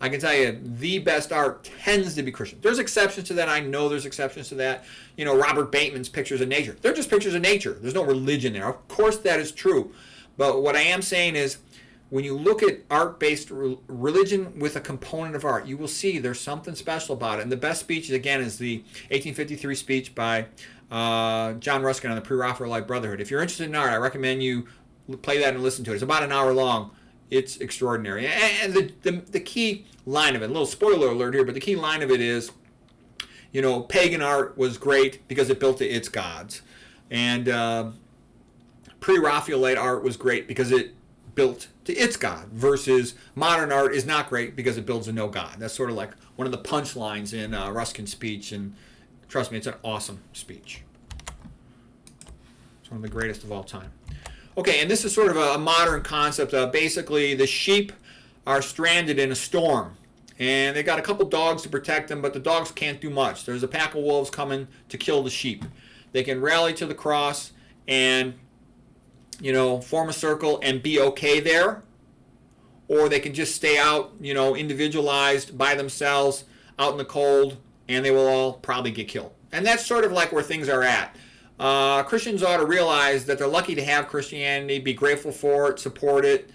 S1: I can tell you the best art tends to be Christian. There's exceptions to that. I know there's exceptions to that. Robert Bateman's pictures of nature. They're just pictures of nature. There's no religion there. Of course that is true. But what I am saying is when you look at art-based religion with a component of art, you will see there's something special about it. And the best speech, again, is the 1853 speech by John Ruskin on the Pre-Raphaelite Brotherhood. If you're interested in art, I recommend you play that and listen to it. It's about an hour long. It's extraordinary. And the key line of it, a little spoiler alert here, but the key line of it is, pagan art was great because it built to its gods. And pre-Raphaelite art was great because it built to its God, versus modern art is not great because it builds to no God. That's sort of like one of the punchlines in Ruskin's speech, and trust me, it's an awesome speech. It's one of the greatest of all time. Okay, and this is sort of a modern concept. Basically, the sheep are stranded in a storm, and they got a couple dogs to protect them, but the dogs can't do much. There's a pack of wolves coming to kill the sheep. They can rally to the cross and form a circle and be okay there, or they can just stay out, individualized by themselves out in the cold, and they will all probably get killed. And that's sort of like where things are at. Christians ought to realize that they're lucky to have Christianity, be grateful for it, support it.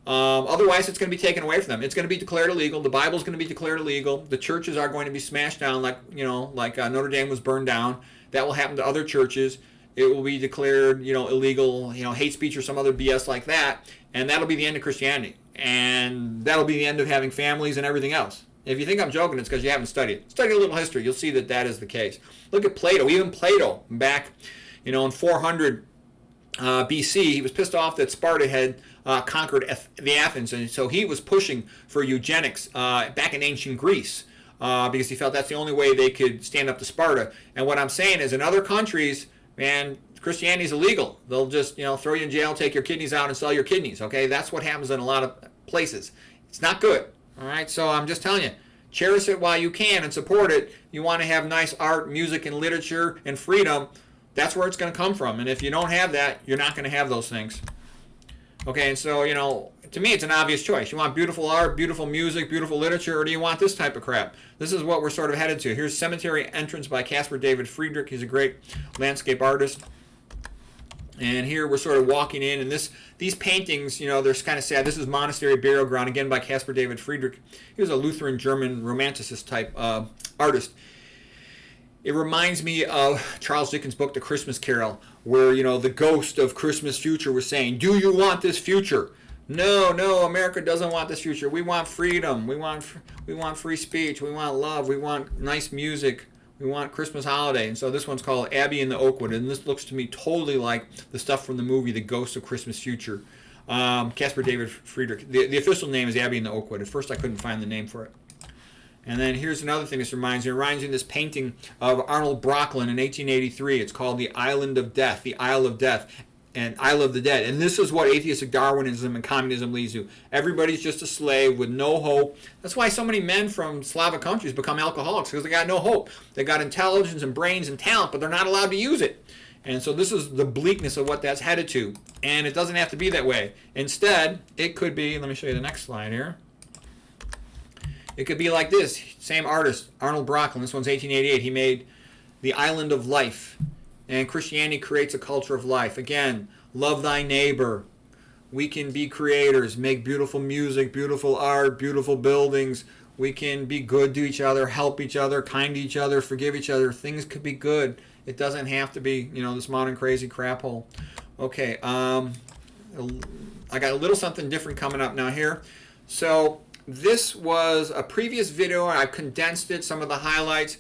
S1: Otherwise, it's going to be taken away from them. It's going to be declared illegal. The Bible's going to be declared illegal. The churches are going to be smashed down, like Notre Dame was burned down. That will happen to other churches. It will be declared, illegal, hate speech or some other BS like that, and that'll be the end of Christianity. And that'll be the end of having families and everything else. If you think I'm joking, it's because you haven't studied it. Study a little history. You'll see that that is the case. Look at Plato. Even Plato, back, in 400 BC, he was pissed off that Sparta had conquered the Athens, and so he was pushing for eugenics back in ancient Greece because he felt that's the only way they could stand up to Sparta. And what I'm saying is, in other countries, man, Christianity is illegal. They'll just, throw you in jail, take your kidneys out, and sell your kidneys. Okay, that's what happens in a lot of places. It's not good. All right, so I'm just telling you, cherish it while you can and support it. You want to have nice art, music, and literature and freedom. That's where it's going to come from. And if you don't have that, you're not going to have those things. Okay, and so, to me, it's an obvious choice. You want beautiful art, beautiful music, beautiful literature, or do you want this type of crap? This is what we're sort of headed to. Here's Cemetery Entrance by Caspar David Friedrich. He's a great landscape artist. And here we're sort of walking in, and these paintings, they're kind of sad. This is Monastery Burial Ground, again by Caspar David Friedrich. He was a Lutheran German romanticist type artist. It reminds me of Charles Dickens' book, The Christmas Carol, where, the ghost of Christmas future was saying, do you want this future? No, America doesn't want this future. We want freedom. We want free speech. We want love. We want nice music. We want Christmas holiday. And so this one's called Abbey in the Oakwood, and this looks to me totally like the stuff from the movie The Ghost of Christmas Future. Caspar David Friedrich. The official name is Abbey in the Oakwood. At first I couldn't find the name for it. And then here's another thing this reminds me. It reminds me of this painting of Arnold Brocklin in 1883. It's called The Island of Death, the Isle of Death, and Isle of the Dead. And this is what atheistic Darwinism and communism leads to. Everybody's just a slave with no hope. That's why so many men from Slavic countries become alcoholics, because they got no hope. They got intelligence and brains and talent, but they're not allowed to use it. And so this is the bleakness of what that's headed to. And it doesn't have to be that way. Instead, it could be, let me show you the next slide here. It could be like this. Same artist, Arnold Brocklin. This one's 1888. He made The Island of Life. And Christianity creates a culture of life. Again, love thy neighbor. We can be creators, make beautiful music, beautiful art, beautiful buildings. We can be good to each other, help each other, kind to each other, forgive each other. Things could be good. It doesn't have to be, this modern crazy crap hole. Okay, I got a little something different coming up now here. So this was a previous video. I've condensed it, some of the highlights.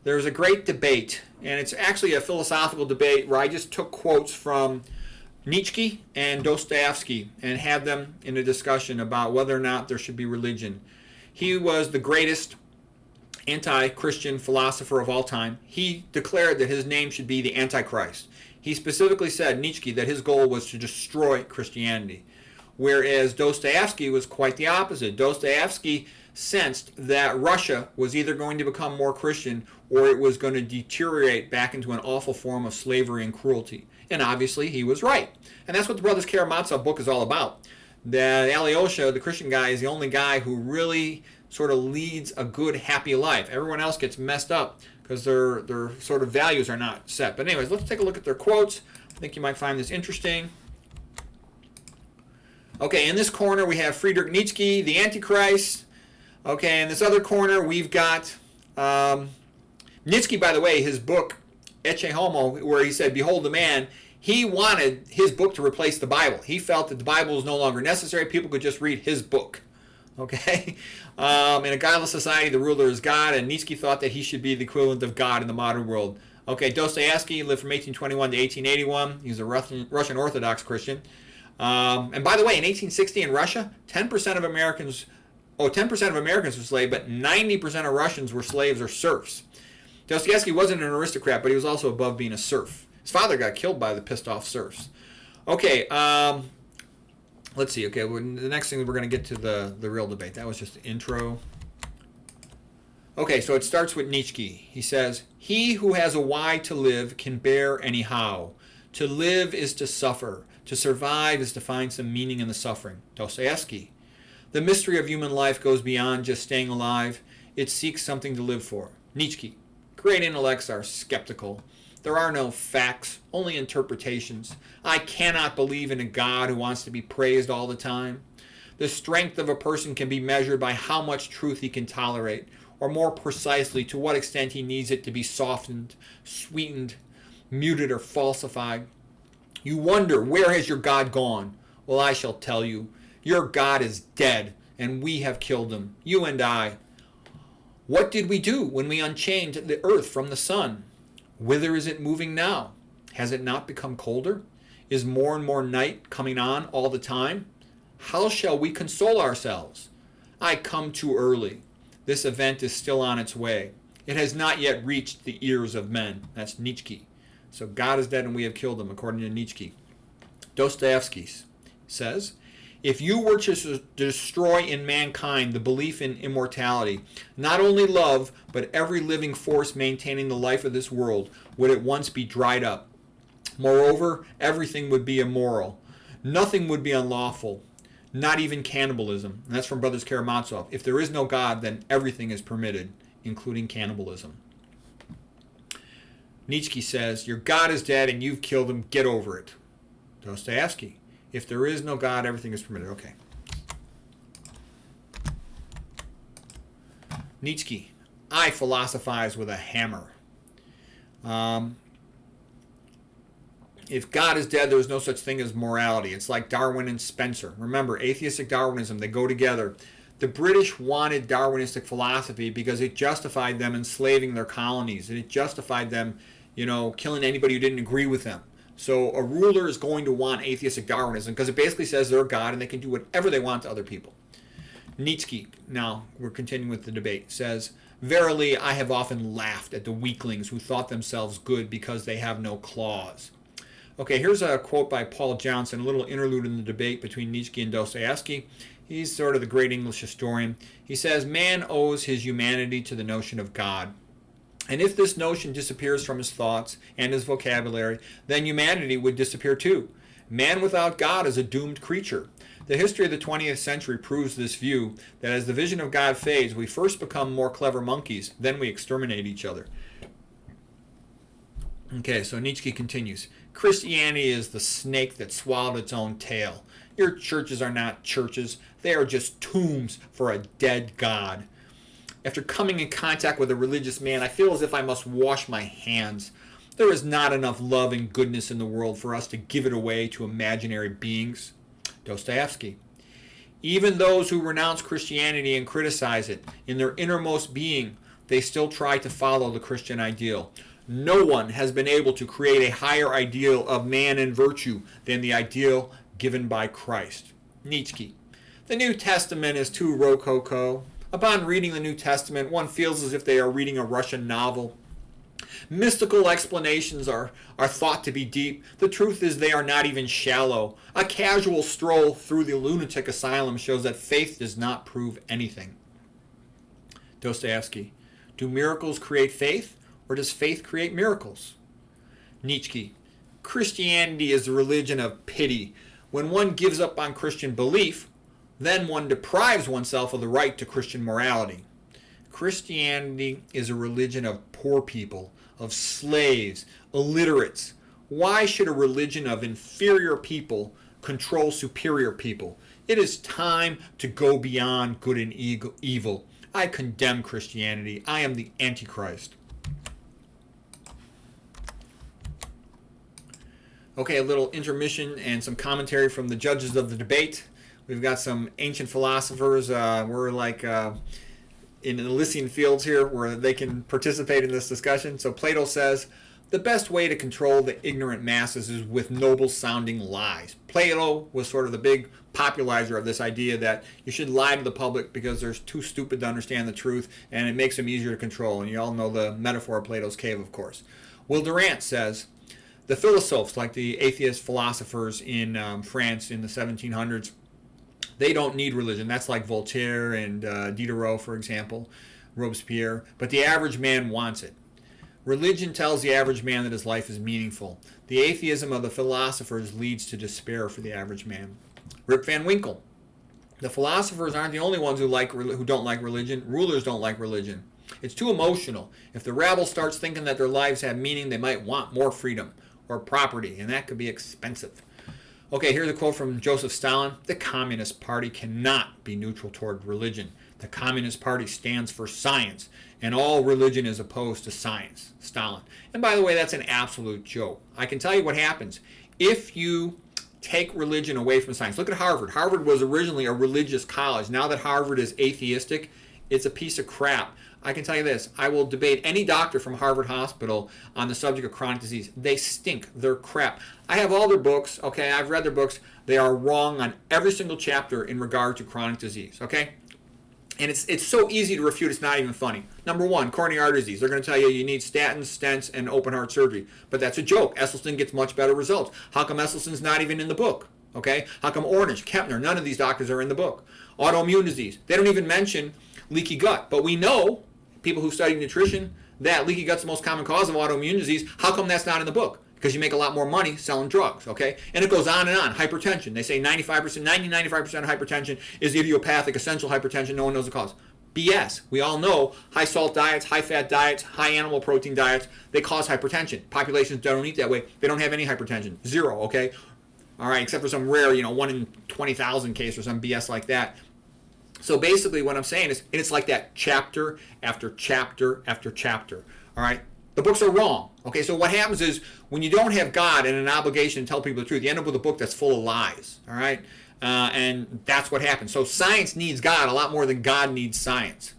S1: There's a great debate, and it's actually a philosophical debate where I just took quotes from Nietzsche and Dostoevsky and had them in a discussion about whether or not there should be religion. He was the greatest anti-Christian philosopher of all time. He declared that his name should be the Antichrist. He specifically said, Nietzsche, that his goal was to destroy Christianity. Whereas Dostoevsky was quite the opposite. Dostoevsky sensed that Russia was either going to become more Christian or it was going to deteriorate back into an awful form of slavery and cruelty. And obviously he was right. And that's what the Brothers Karamazov book is all about. That Alyosha, the Christian guy, is the only guy who really sort of leads a good, happy life. Everyone else gets messed up because their sort of values are not set. But anyways, let's take a look at their quotes. I think you might find this interesting. Okay, in this corner we have Friedrich Nietzsche, the Antichrist. Okay, in this other corner we've got Nietzsche, by the way, his book, Ecce Homo, where he said, Behold the Man, he wanted his book to replace the Bible. He felt that the Bible was no longer necessary. People could just read his book. Okay? In a godless society, the ruler is God, and Nietzsche thought that he should be the equivalent of God in the modern world. Okay, Dostoevsky lived from 1821 to 1881. He was a Russian Orthodox Christian. And by the way, in 1860 in Russia, 10% of Americans were slaves, but 90% of Russians were slaves or serfs. Dostoevsky wasn't an aristocrat, but he was also above being a serf. His father got killed by the pissed off serfs. Okay, let's see. Okay, the next thing we're going to get to the real debate. That was just the intro. Okay, so it starts with Nietzsche. He says, He who has a why to live can bear any how. To live is to suffer. To survive is to find some meaning in the suffering. Dostoevsky. The mystery of human life goes beyond just staying alive. It seeks something to live for. Nietzsche. Great intellects are skeptical. There are no facts, only interpretations. I cannot believe in a God who wants to be praised all the time. The strength of a person can be measured by how much truth he can tolerate, or more precisely, to what extent he needs it to be softened, sweetened, muted, or falsified. You wonder, where has your God gone? Well, I shall tell you. Your God is dead, and we have killed him, you and I. What did we do when we unchained the earth from the sun? Whither is it moving now? Has it not become colder? Is more and more night coming on all the time? How shall we console ourselves? I come too early. This event is still on its way. It has not yet reached the ears of men. That's Nietzsche. So God is dead and we have killed him, according to Nietzsche. Dostoevsky says, if you were to destroy in mankind the belief in immortality, not only love, but every living force maintaining the life of this world would at once be dried up. Moreover, everything would be immoral. Nothing would be unlawful, not even cannibalism. And that's from Brothers Karamazov. If there is no God, then everything is permitted, including cannibalism. Nietzsche says, your God is dead and you've killed him. Get over it. Dostoevsky, if there is no God, everything is permitted. Okay. Nietzsche, I philosophize with a hammer. If God is dead, there is no such thing as morality. It's like Darwin and Spencer. Remember, atheistic Darwinism, they go together. The British wanted Darwinistic philosophy because it justified them enslaving their colonies. And it justified them, killing anybody who didn't agree with them. So a ruler is going to want atheistic Darwinism because it basically says they're God and they can do whatever they want to other people. Nietzsche, now we're continuing with the debate, says, verily, I have often laughed at the weaklings who thought themselves good because they have no claws. Okay, here's a quote by Paul Johnson, a little interlude in the debate between Nietzsche and Dostoevsky. He's sort of the great English historian. He says, man owes his humanity to the notion of God. And if this notion disappears from his thoughts and his vocabulary, then humanity would disappear too. Man without God is a doomed creature. The history of the 20th century proves this view, that as the vision of God fades, we first become more clever monkeys, then we exterminate each other. Okay, so Nietzsche continues. Christianity is the snake that swallowed its own tail. Your churches are not churches. They are just tombs for a dead God. After coming in contact with a religious man, I feel as if I must wash my hands. There is not enough love and goodness in the world for us to give it away to imaginary beings. Dostoevsky. Even those who renounce Christianity and criticize it, in their innermost being, they still try to follow the Christian ideal. No one has been able to create a higher ideal of man and virtue than the ideal given by Christ. Nietzsche. The New Testament is too rococo. Upon reading the New Testament, one feels as if they are reading a Russian novel. Mystical explanations are thought to be deep. The truth is they are not even shallow. A casual stroll through the lunatic asylum shows that faith does not prove anything. Dostoevsky. Do miracles create faith, or does faith create miracles? Nietzsche. Christianity is the religion of pity. When one gives up on Christian belief, then one deprives oneself of the right to Christian morality. Christianity is a religion of poor people, of slaves, illiterates. Why should a religion of inferior people control superior people? It is time to go beyond good and evil. I condemn Christianity. I am the Antichrist. Okay, a little intermission and some commentary from the judges of the debate. We've got some ancient philosophers. We're like in Elysian fields here where they can participate in this discussion. So Plato says, the best way to control the ignorant masses is with noble-sounding lies. Plato was sort of the big popularizer of this idea that you should lie to the public because they're too stupid to understand the truth, and it makes them easier to control. And you all know the metaphor of Plato's cave, of course. Will Durant says, the philosophes, like the atheist philosophers in France in the 1700s, they don't need religion. That's like Voltaire and Diderot, for example, Robespierre. But the average man wants it. Religion tells the average man that his life is meaningful. The atheism of the philosophers leads to despair for the average man. Rip Van Winkle. The philosophers aren't the only ones who don't like religion. Rulers don't like religion. It's too emotional. If the rabble starts thinking that their lives have meaning, they might want more freedom or property, and that could be expensive. Okay, here's a quote from Joseph Stalin. The Communist Party cannot be neutral toward religion. The Communist Party stands for science, and all religion is opposed to science. Stalin. And by the way, that's an absolute joke. I can tell you what happens if you take religion away from science. Look at Harvard. Harvard was originally a religious college. Now that Harvard is atheistic, it's a piece of crap. I can tell you this. I will debate any doctor from Harvard Hospital on the subject of chronic disease. They stink. They're crap. I have all their books, okay? I've read their books. They are wrong on every single chapter in regard to chronic disease, okay? And it's so easy to refute, it's not even funny. Number one, coronary artery disease. They're going to tell you need statins, stents, and open heart surgery. But that's a joke. Esselstyn gets much better results. How come Esselstyn's not even in the book? Okay? How come Ornish, Kepner, none of these doctors are in the book? Autoimmune disease. They don't even mention leaky gut. But we know, people who study nutrition, that leaky gut's the most common cause of autoimmune disease. How come that's not in the book? Because you make a lot more money selling drugs, okay? And it goes on and on. Hypertension. They say 95%, 95% of hypertension is idiopathic, essential hypertension. No one knows the cause. BS. We all know high salt diets, high fat diets, high animal protein diets, they cause hypertension. Populations don't eat that way. They don't have any hypertension. Zero, okay? All right, except for some rare, 1 in 20,000 case or some BS like that. So basically what I'm saying is, it's like that chapter after chapter after chapter, all right? The books are wrong. Okay, so what happens is when you don't have God and an obligation to tell people the truth, you end up with a book that's full of lies. All right, and that's what happens. So science needs God a lot more than God needs science.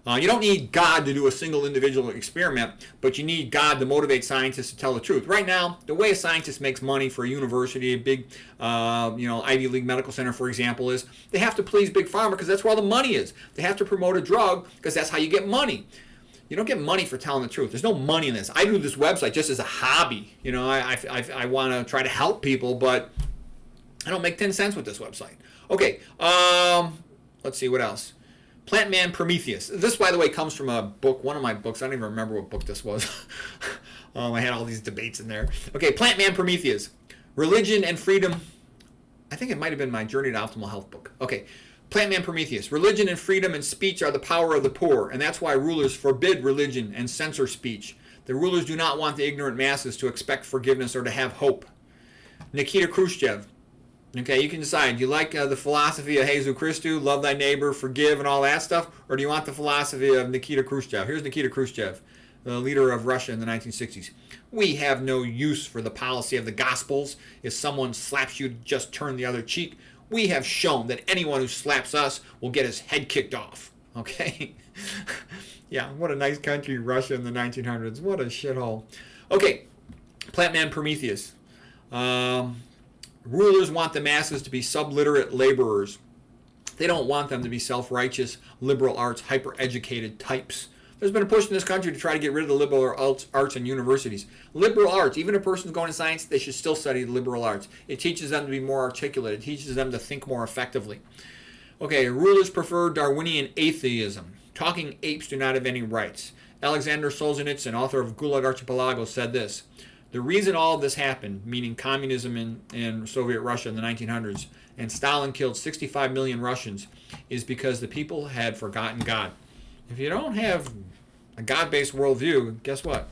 S1: You don't need God to do a single individual experiment, but you need God to motivate scientists to tell the truth. Right now, the way a scientist makes money for a university, a big, Ivy League medical center, for example, is they have to please Big Pharma because that's where all the money is. They have to promote a drug because that's how you get money. You don't get money for telling the truth. There's no money in this. I do this website just as a hobby. I want to try to help people, but I don't make 10 cents with this website. Okay, let's see, what else? Plant Man Prometheus. This, by the way, comes from a book, one of my books. I don't even remember what book this was. I had all these debates in there. Okay, Plant Man Prometheus. Religion and Freedom. I think it might have been my Journey to Optimal Health book. Okay. Plant Man Prometheus. Religion and freedom and speech are the power of the poor, and that's why rulers forbid religion and censor speech. The rulers do not want the ignorant masses to expect forgiveness or to have hope. Nikita Khrushchev. Okay, you can decide. Do you like the philosophy of Jesus Christou, love thy neighbor, forgive, and all that stuff, or do you want the philosophy of Nikita Khrushchev? Here's Nikita Khrushchev, the leader of Russia in the 1960s. We have no use for the policy of the Gospels. If someone slaps you, just turn the other cheek. We have shown that anyone who slaps us will get his head kicked off. Okay? Yeah, what a nice country, Russia in the 1900s. What a shithole. Okay, Plant Man Prometheus. Rulers want the masses to be subliterate laborers. They don't want them to be self-righteous, liberal arts, hyper-educated types. There's been a push in this country to try to get rid of the liberal arts in universities. Liberal arts, even if a person's going to science, they should still study the liberal arts. It teaches them to be more articulate. It teaches them to think more effectively. Okay, rulers prefer Darwinian atheism. Talking apes do not have any rights. Alexander Solzhenitsyn, author of Gulag Archipelago, said this: the reason all of this happened, meaning communism in Soviet Russia in the 1900s, and Stalin killed 65 million Russians, is because the people had forgotten God. If you don't have a God-based worldview, guess what?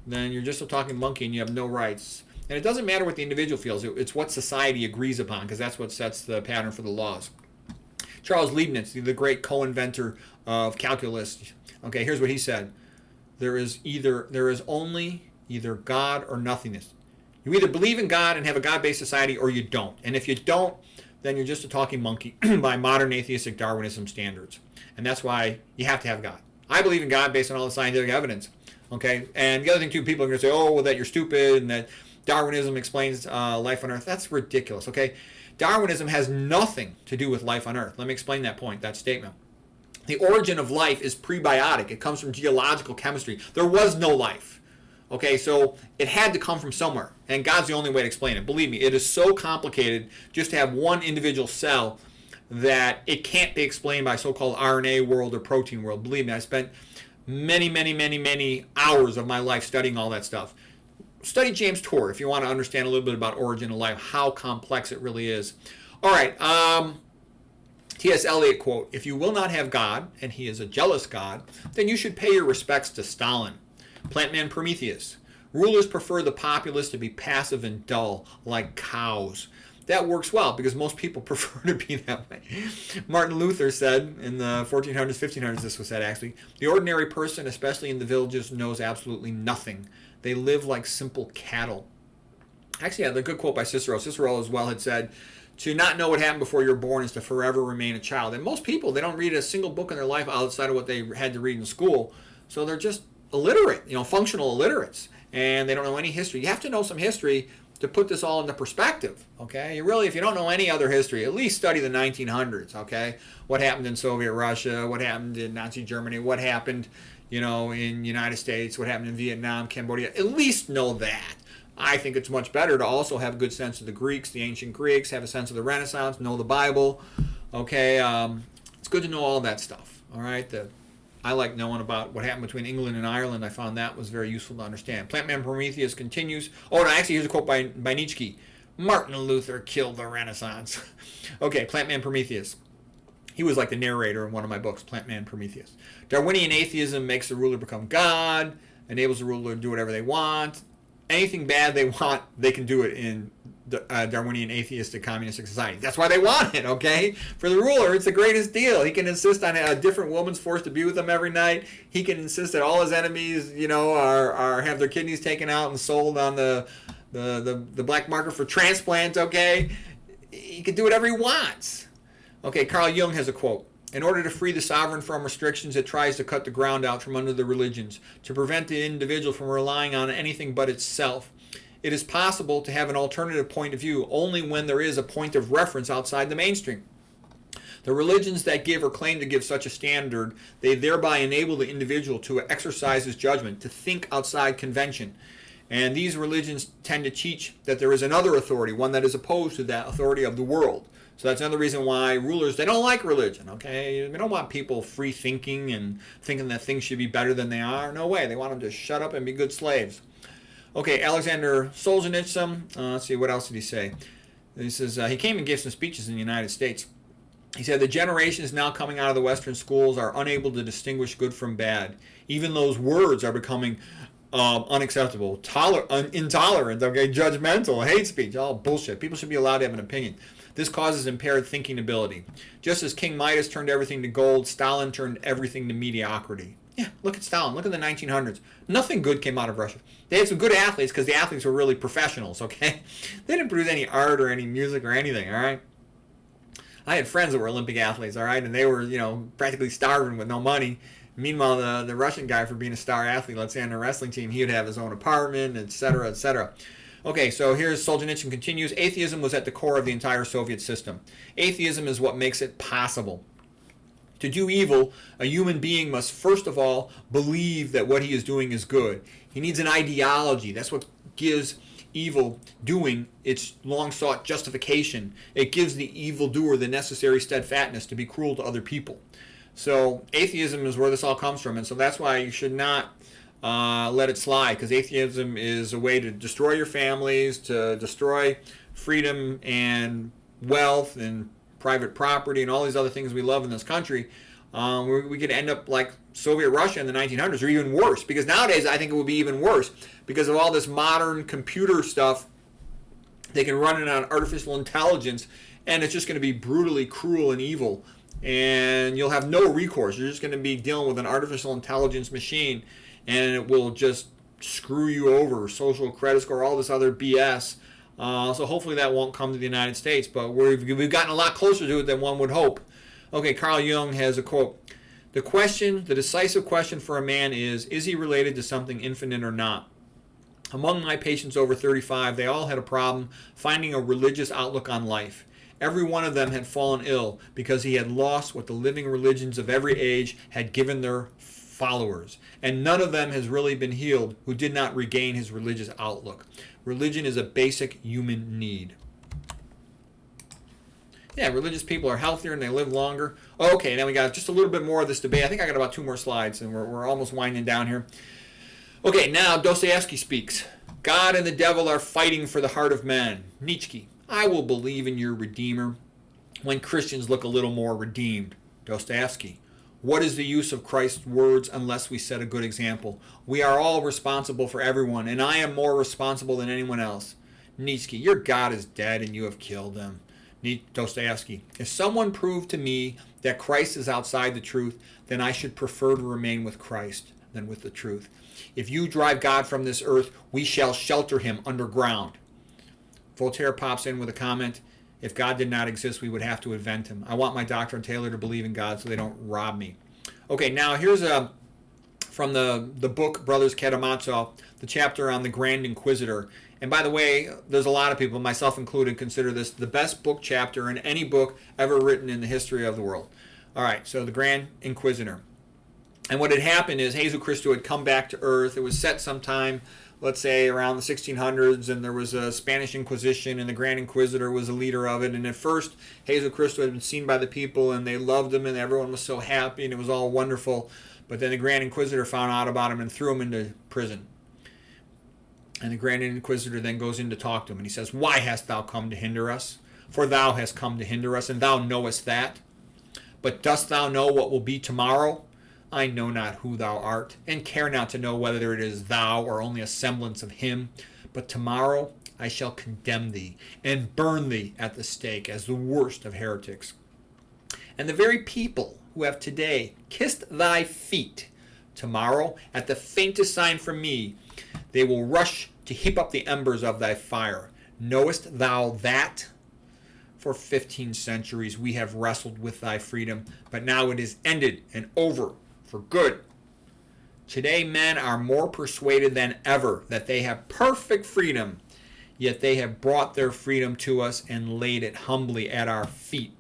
S1: Then you're just a talking monkey and you have no rights. And it doesn't matter what the individual feels. It's what society agrees upon, because that's what sets the pattern for the laws. Charles Leibniz, the great co-inventor of calculus, okay, here's what he said. There is only either God or nothingness. You either believe in God and have a God-based society, or you don't. And if you don't, then you're just a talking monkey by modern atheistic Darwinism standards. And that's why you have to have God. I believe in God based on all the scientific evidence. Okay? And the other thing, too, people are going to say, oh, well, that you're stupid and that Darwinism explains life on Earth. That's ridiculous. Okay? Darwinism has nothing to do with life on Earth. Let me explain that point, that statement. The origin of life is prebiotic. It comes from geological chemistry. There was no life. Okay, so it had to come from somewhere. And God's the only way to explain it. Believe me, it is so complicated just to have one individual cell that it can't be explained by so-called RNA world or protein world. Believe me, I spent many hours of my life studying all that stuff. Study James Tour if you want to understand a little bit about origin of life, how complex it really is. All right, to T.S. Eliot quote, "If you will not have God, and he is a jealous God, then you should pay your respects to Stalin." Plantman Prometheus, "Rulers prefer the populace to be passive and dull, like cows." That works well because most people prefer to be that way. Martin Luther said in the 1400s, 1500s, this was said actually, "The ordinary person, especially in the villages, knows absolutely nothing. They live like simple cattle." Actually, yeah, the good quote by Cicero. Cicero as well had said, "To not know what happened before you're born is to forever remain a child." And most people, they don't read a single book in their life outside of what they had to read in school. So they're just illiterate, functional illiterates. And they don't know any history. You have to know some history to put this all into perspective, okay? If you don't know any other history, at least study the 1900s, okay? What happened in Soviet Russia, what happened in Nazi Germany, what happened, in the United States, what happened in Vietnam, Cambodia. At least know that. I think it's much better to also have a good sense of the Greeks, the ancient Greeks, have a sense of the Renaissance, know the Bible, okay? It's good to know all that stuff, all right? I like knowing about what happened between England and Ireland. I found that was very useful to understand. Plantman Prometheus continues. Oh, no, actually, here's a quote by Nietzsche. "Martin Luther killed the Renaissance." Okay, Plantman Prometheus. He was like the narrator in one of my books, Plantman Prometheus. "Darwinian atheism makes the ruler become God, enables the ruler to do whatever they want. Anything bad they want, they can do it in Darwinian atheistic communistic society." That's why they want it, okay? For the ruler, it's the greatest deal. He can insist on a different woman's forced to be with him every night. He can insist that all his enemies, are have their kidneys taken out and sold on the black market for transplant, okay? He can do whatever he wants. Okay, Carl Jung has a quote. "In order to free the sovereign from restrictions, it tries to cut the ground out from under the religions, to prevent the individual from relying on anything but itself. It is possible to have an alternative point of view only when there is a point of reference outside the mainstream. The religions that give or claim to give such a standard, they thereby enable the individual to exercise his judgment, to think outside convention. And these religions tend to teach that there is another authority, one that is opposed to that authority of the world. So that's another reason why rulers, they don't like religion, okay? They don't want people free thinking and thinking that things should be better than they are. No way. They want them to shut up and be good slaves." Okay, Alexander Solzhenitsyn, let's see, what else did he say? He says, he came and gave some speeches in the United States. He said, "The generations now coming out of the Western schools are unable to distinguish good from bad. Even those words are becoming unacceptable, intolerant, okay, judgmental, hate speech, all bullshit. People should be allowed to have an opinion. This causes impaired thinking ability. Just as King Midas turned everything to gold, Stalin turned everything to mediocrity." Yeah, look at Stalin. Look at the 1900s. Nothing good came out of Russia. They had some good athletes because the athletes were really professionals, okay? They didn't produce any art or any music or anything, all right? I had friends that were Olympic athletes, all right, and they were, practically starving with no money. Meanwhile, the Russian guy, for being a star athlete, let's say on a wrestling team, he would have his own apartment, etc., etc. Okay, so here's Solzhenitsyn continues. "Atheism was at the core of the entire Soviet system. Atheism is what makes it possible. To do evil, a human being must first of all believe that what he is doing is good. He needs an ideology. That's what gives evil doing its long-sought justification. It gives the evildoer the necessary steadfastness to be cruel to other people." So atheism is where this all comes from, and so that's why you should not let it slide, because atheism is a way to destroy your families, to destroy freedom and wealth and private property and all these other things we love in this country. We could end up like Soviet Russia in the 1900s, or even worse, because nowadays I think it would be even worse because of all this modern computer stuff. They can run it on artificial intelligence, and it's just going to be brutally cruel and evil, and you'll have no recourse. You're just going to be dealing with an artificial intelligence machine, and it will just screw you over, social credit score, all this other BS. So hopefully that won't come to the United States, but we've gotten a lot closer to it than one would hope. Okay, Carl Jung has a quote. The decisive question for a man is he related to something infinite or not? Among my patients over 35, they all had a problem finding a religious outlook on life. Every one of them had fallen ill because he had lost what the living religions of every age had given their followers. And none of them has really been healed who did not regain his religious outlook. Religion is a basic human need. Yeah, religious people are healthier and they live longer. Okay, now we got just a little bit more of this debate. I think I got about 2 more slides, and we're almost winding down here. Okay, now Dostoevsky speaks. God and the devil are fighting for the heart of man. Nietzsche, I will believe in your Redeemer. when Christians look a little more redeemed. Dostoevsky. What is the use of Christ's words unless we set a good example? We are all responsible for everyone, and I am more responsible than anyone else. Nietzsche. Your God is dead and you have killed him. Dostoevsky. If someone proved to me that Christ is outside the truth, then I should prefer to remain with Christ than with the truth. If you drive God from this earth, we shall shelter him underground. Voltaire pops in with a comment. If God did not exist, we would have to invent him. I want my doctor and Taylor to believe in God so they don't rob me. Okay, now here's from the book Brothers Karamazov, the chapter on the Grand Inquisitor. And by the way, there's a lot of people, myself included, consider this the best book chapter in any book ever written in the history of the world. All right, so the Grand Inquisitor. And what had happened is Jesus Christ had come back to earth. It was set sometime, let's say, around the 1600s, and there was a Spanish Inquisition, and the Grand Inquisitor was the leader of it. And at first, Jesus Christ had been seen by the people, and they loved him, and everyone was so happy, and it was all wonderful. But then the Grand Inquisitor found out about him and threw him into prison. And the Grand Inquisitor then goes in to talk to him, and he says, Why hast thou come to hinder us? For thou hast come to hinder us, and thou knowest that. But dost thou know what will be tomorrow? I know not who thou art, and care not to know whether it is thou or only a semblance of him. But tomorrow I shall condemn thee, and burn thee at the stake as the worst of heretics. And the very people who have today kissed thy feet, tomorrow, at the faintest sign from me, they will rush to heap up the embers of thy fire. Knowest thou that? For 15 centuries we have wrestled with thy freedom, but now it is ended and over for good. Today men are more persuaded than ever that they have perfect freedom, yet they have brought their freedom to us and laid it humbly at our feet.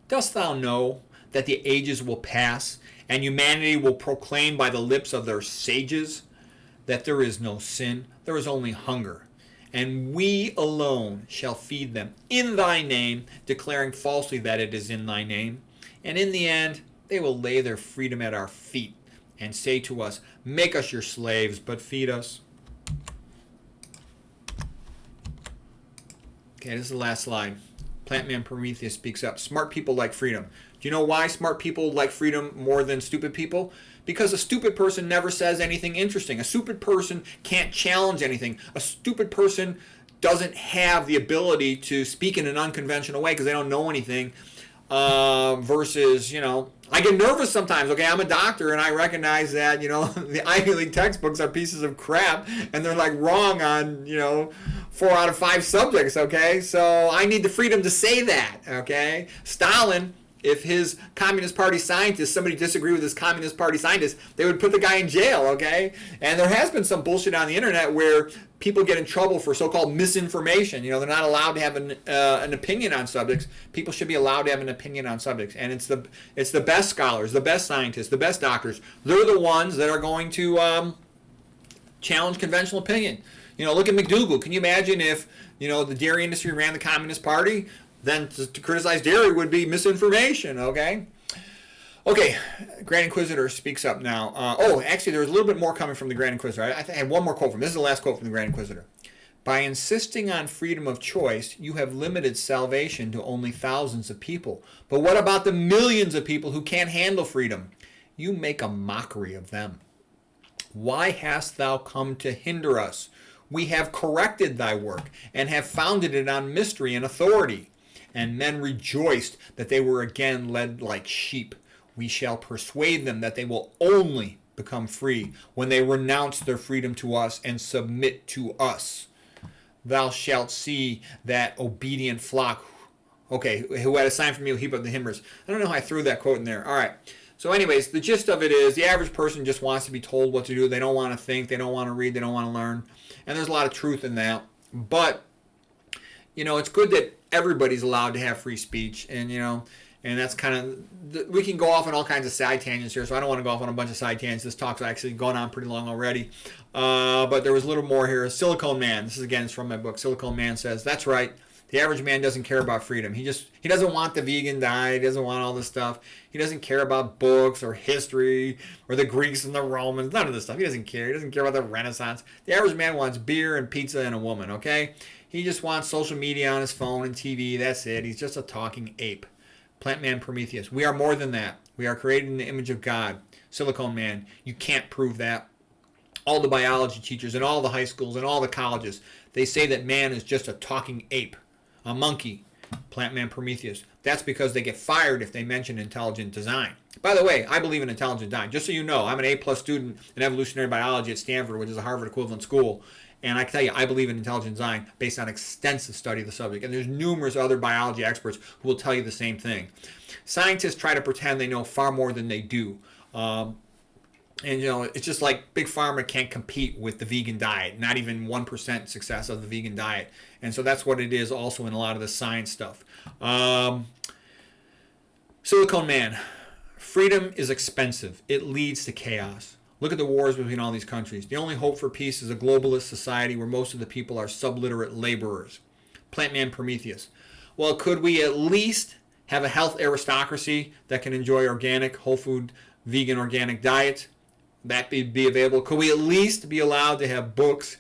S1: Dost thou know that the ages will pass, and humanity will proclaim by the lips of their sages that there is no sin, there is only hunger, and we alone shall feed them in thy name, declaring falsely that it is in thy name. And in the end, they will lay their freedom at our feet and say to us, Make us your slaves, but feed us. Okay, this is the last slide. Plantman Prometheus speaks up. Smart people like freedom. Do you know why smart people like freedom more than stupid people? Because a stupid person never says anything interesting. A stupid person can't challenge anything. A stupid person doesn't have the ability to speak in an unconventional way because they don't know anything. Versus, I get nervous sometimes. Okay, I'm a doctor and I recognize that, the Ivy League textbooks are pieces of crap and they're like wrong on, 4 out of 5 subjects. Okay, so I need the freedom to say that. Okay, Stalin, if his Communist Party scientists, somebody disagreed with his Communist Party scientists, they would put the guy in jail, okay? And there has been some bullshit on the internet where people get in trouble for so-called misinformation. They're not allowed to have an opinion on subjects. People should be allowed to have an opinion on subjects. And it's the best scholars, the best scientists, the best doctors. They're the ones that are going to challenge conventional opinion. Look at McDougall. Can you imagine if, the dairy industry ran the Communist Party? Then to criticize dairy would be misinformation, okay? Okay, Grand Inquisitor speaks up now. Actually, there was a little bit more coming from the Grand Inquisitor. I had one more quote from him. This is the last quote from the Grand Inquisitor. By insisting on freedom of choice, you have limited salvation to only thousands of people. But what about the millions of people who can't handle freedom? You make a mockery of them. Why hast thou come to hinder us? We have corrected thy work and have founded it on mystery and authority. And men rejoiced that they were again led like sheep. We shall persuade them that they will only become free when they renounce their freedom to us and submit to us. Thou shalt see that obedient flock, who had a sign from you, heap up the hymners. I don't know how I threw that quote in there. All right. So anyways, the gist of it is the average person just wants to be told what to do. They don't want to think. They don't want to read. They don't want to learn. And there's a lot of truth in that. But, it's good that everybody's allowed to have free speech. And, and that's kind of, we can go off on all kinds of side tangents here. So I don't want to go off on a bunch of side tangents. This talk's actually gone on pretty long already. But there was a little more here. Silicone Man. This is, again, it's from my book. Silicone Man says, that's right. The average man doesn't care about freedom. He doesn't want the vegan diet. He doesn't want all this stuff. He doesn't care about books or history or the Greeks and the Romans. None of this stuff. He doesn't care. He doesn't care about the Renaissance. The average man wants beer and pizza and a woman, okay? He just wants social media on his phone and TV. That's it. He's just a talking ape. Plant man Prometheus. We are more than that. We are created in the image of God. Silicone man. You can't prove that. All the biology teachers in all the high schools and all the colleges, they say that man is just a talking ape, a monkey. Plant man Prometheus. That's because they get fired if they mention intelligent design. By the way, I believe in intelligent design. Just so you know, I'm an A+ student in evolutionary biology at Stanford, which is a Harvard equivalent school. And I can tell you, I believe in intelligent design based on extensive study of the subject. And there's numerous other biology experts who will tell you the same thing. Scientists try to pretend they know far more than they do. And, you know, it's just like Big Pharma can't compete with the vegan diet, not even 1% success of the vegan diet. And so that's what it is also in a lot of the science stuff. Silicone man. Freedom is expensive. It leads to chaos. Look at the wars between all these countries. The only hope for peace is a globalist society where most of the people are subliterate laborers. Plant man Prometheus. Well, could we at least have a health aristocracy that can enjoy organic, whole food, vegan, organic diet? That be available. Could we at least be allowed to have books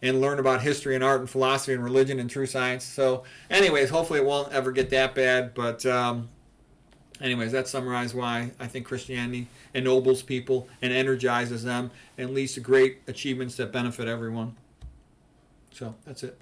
S1: and learn about history and art and philosophy and religion and true science? So anyways, hopefully it won't ever get that bad. But anyways, that summarizes why I think Christianity ennobles people and energizes them and leads to great achievements that benefit everyone. So that's it.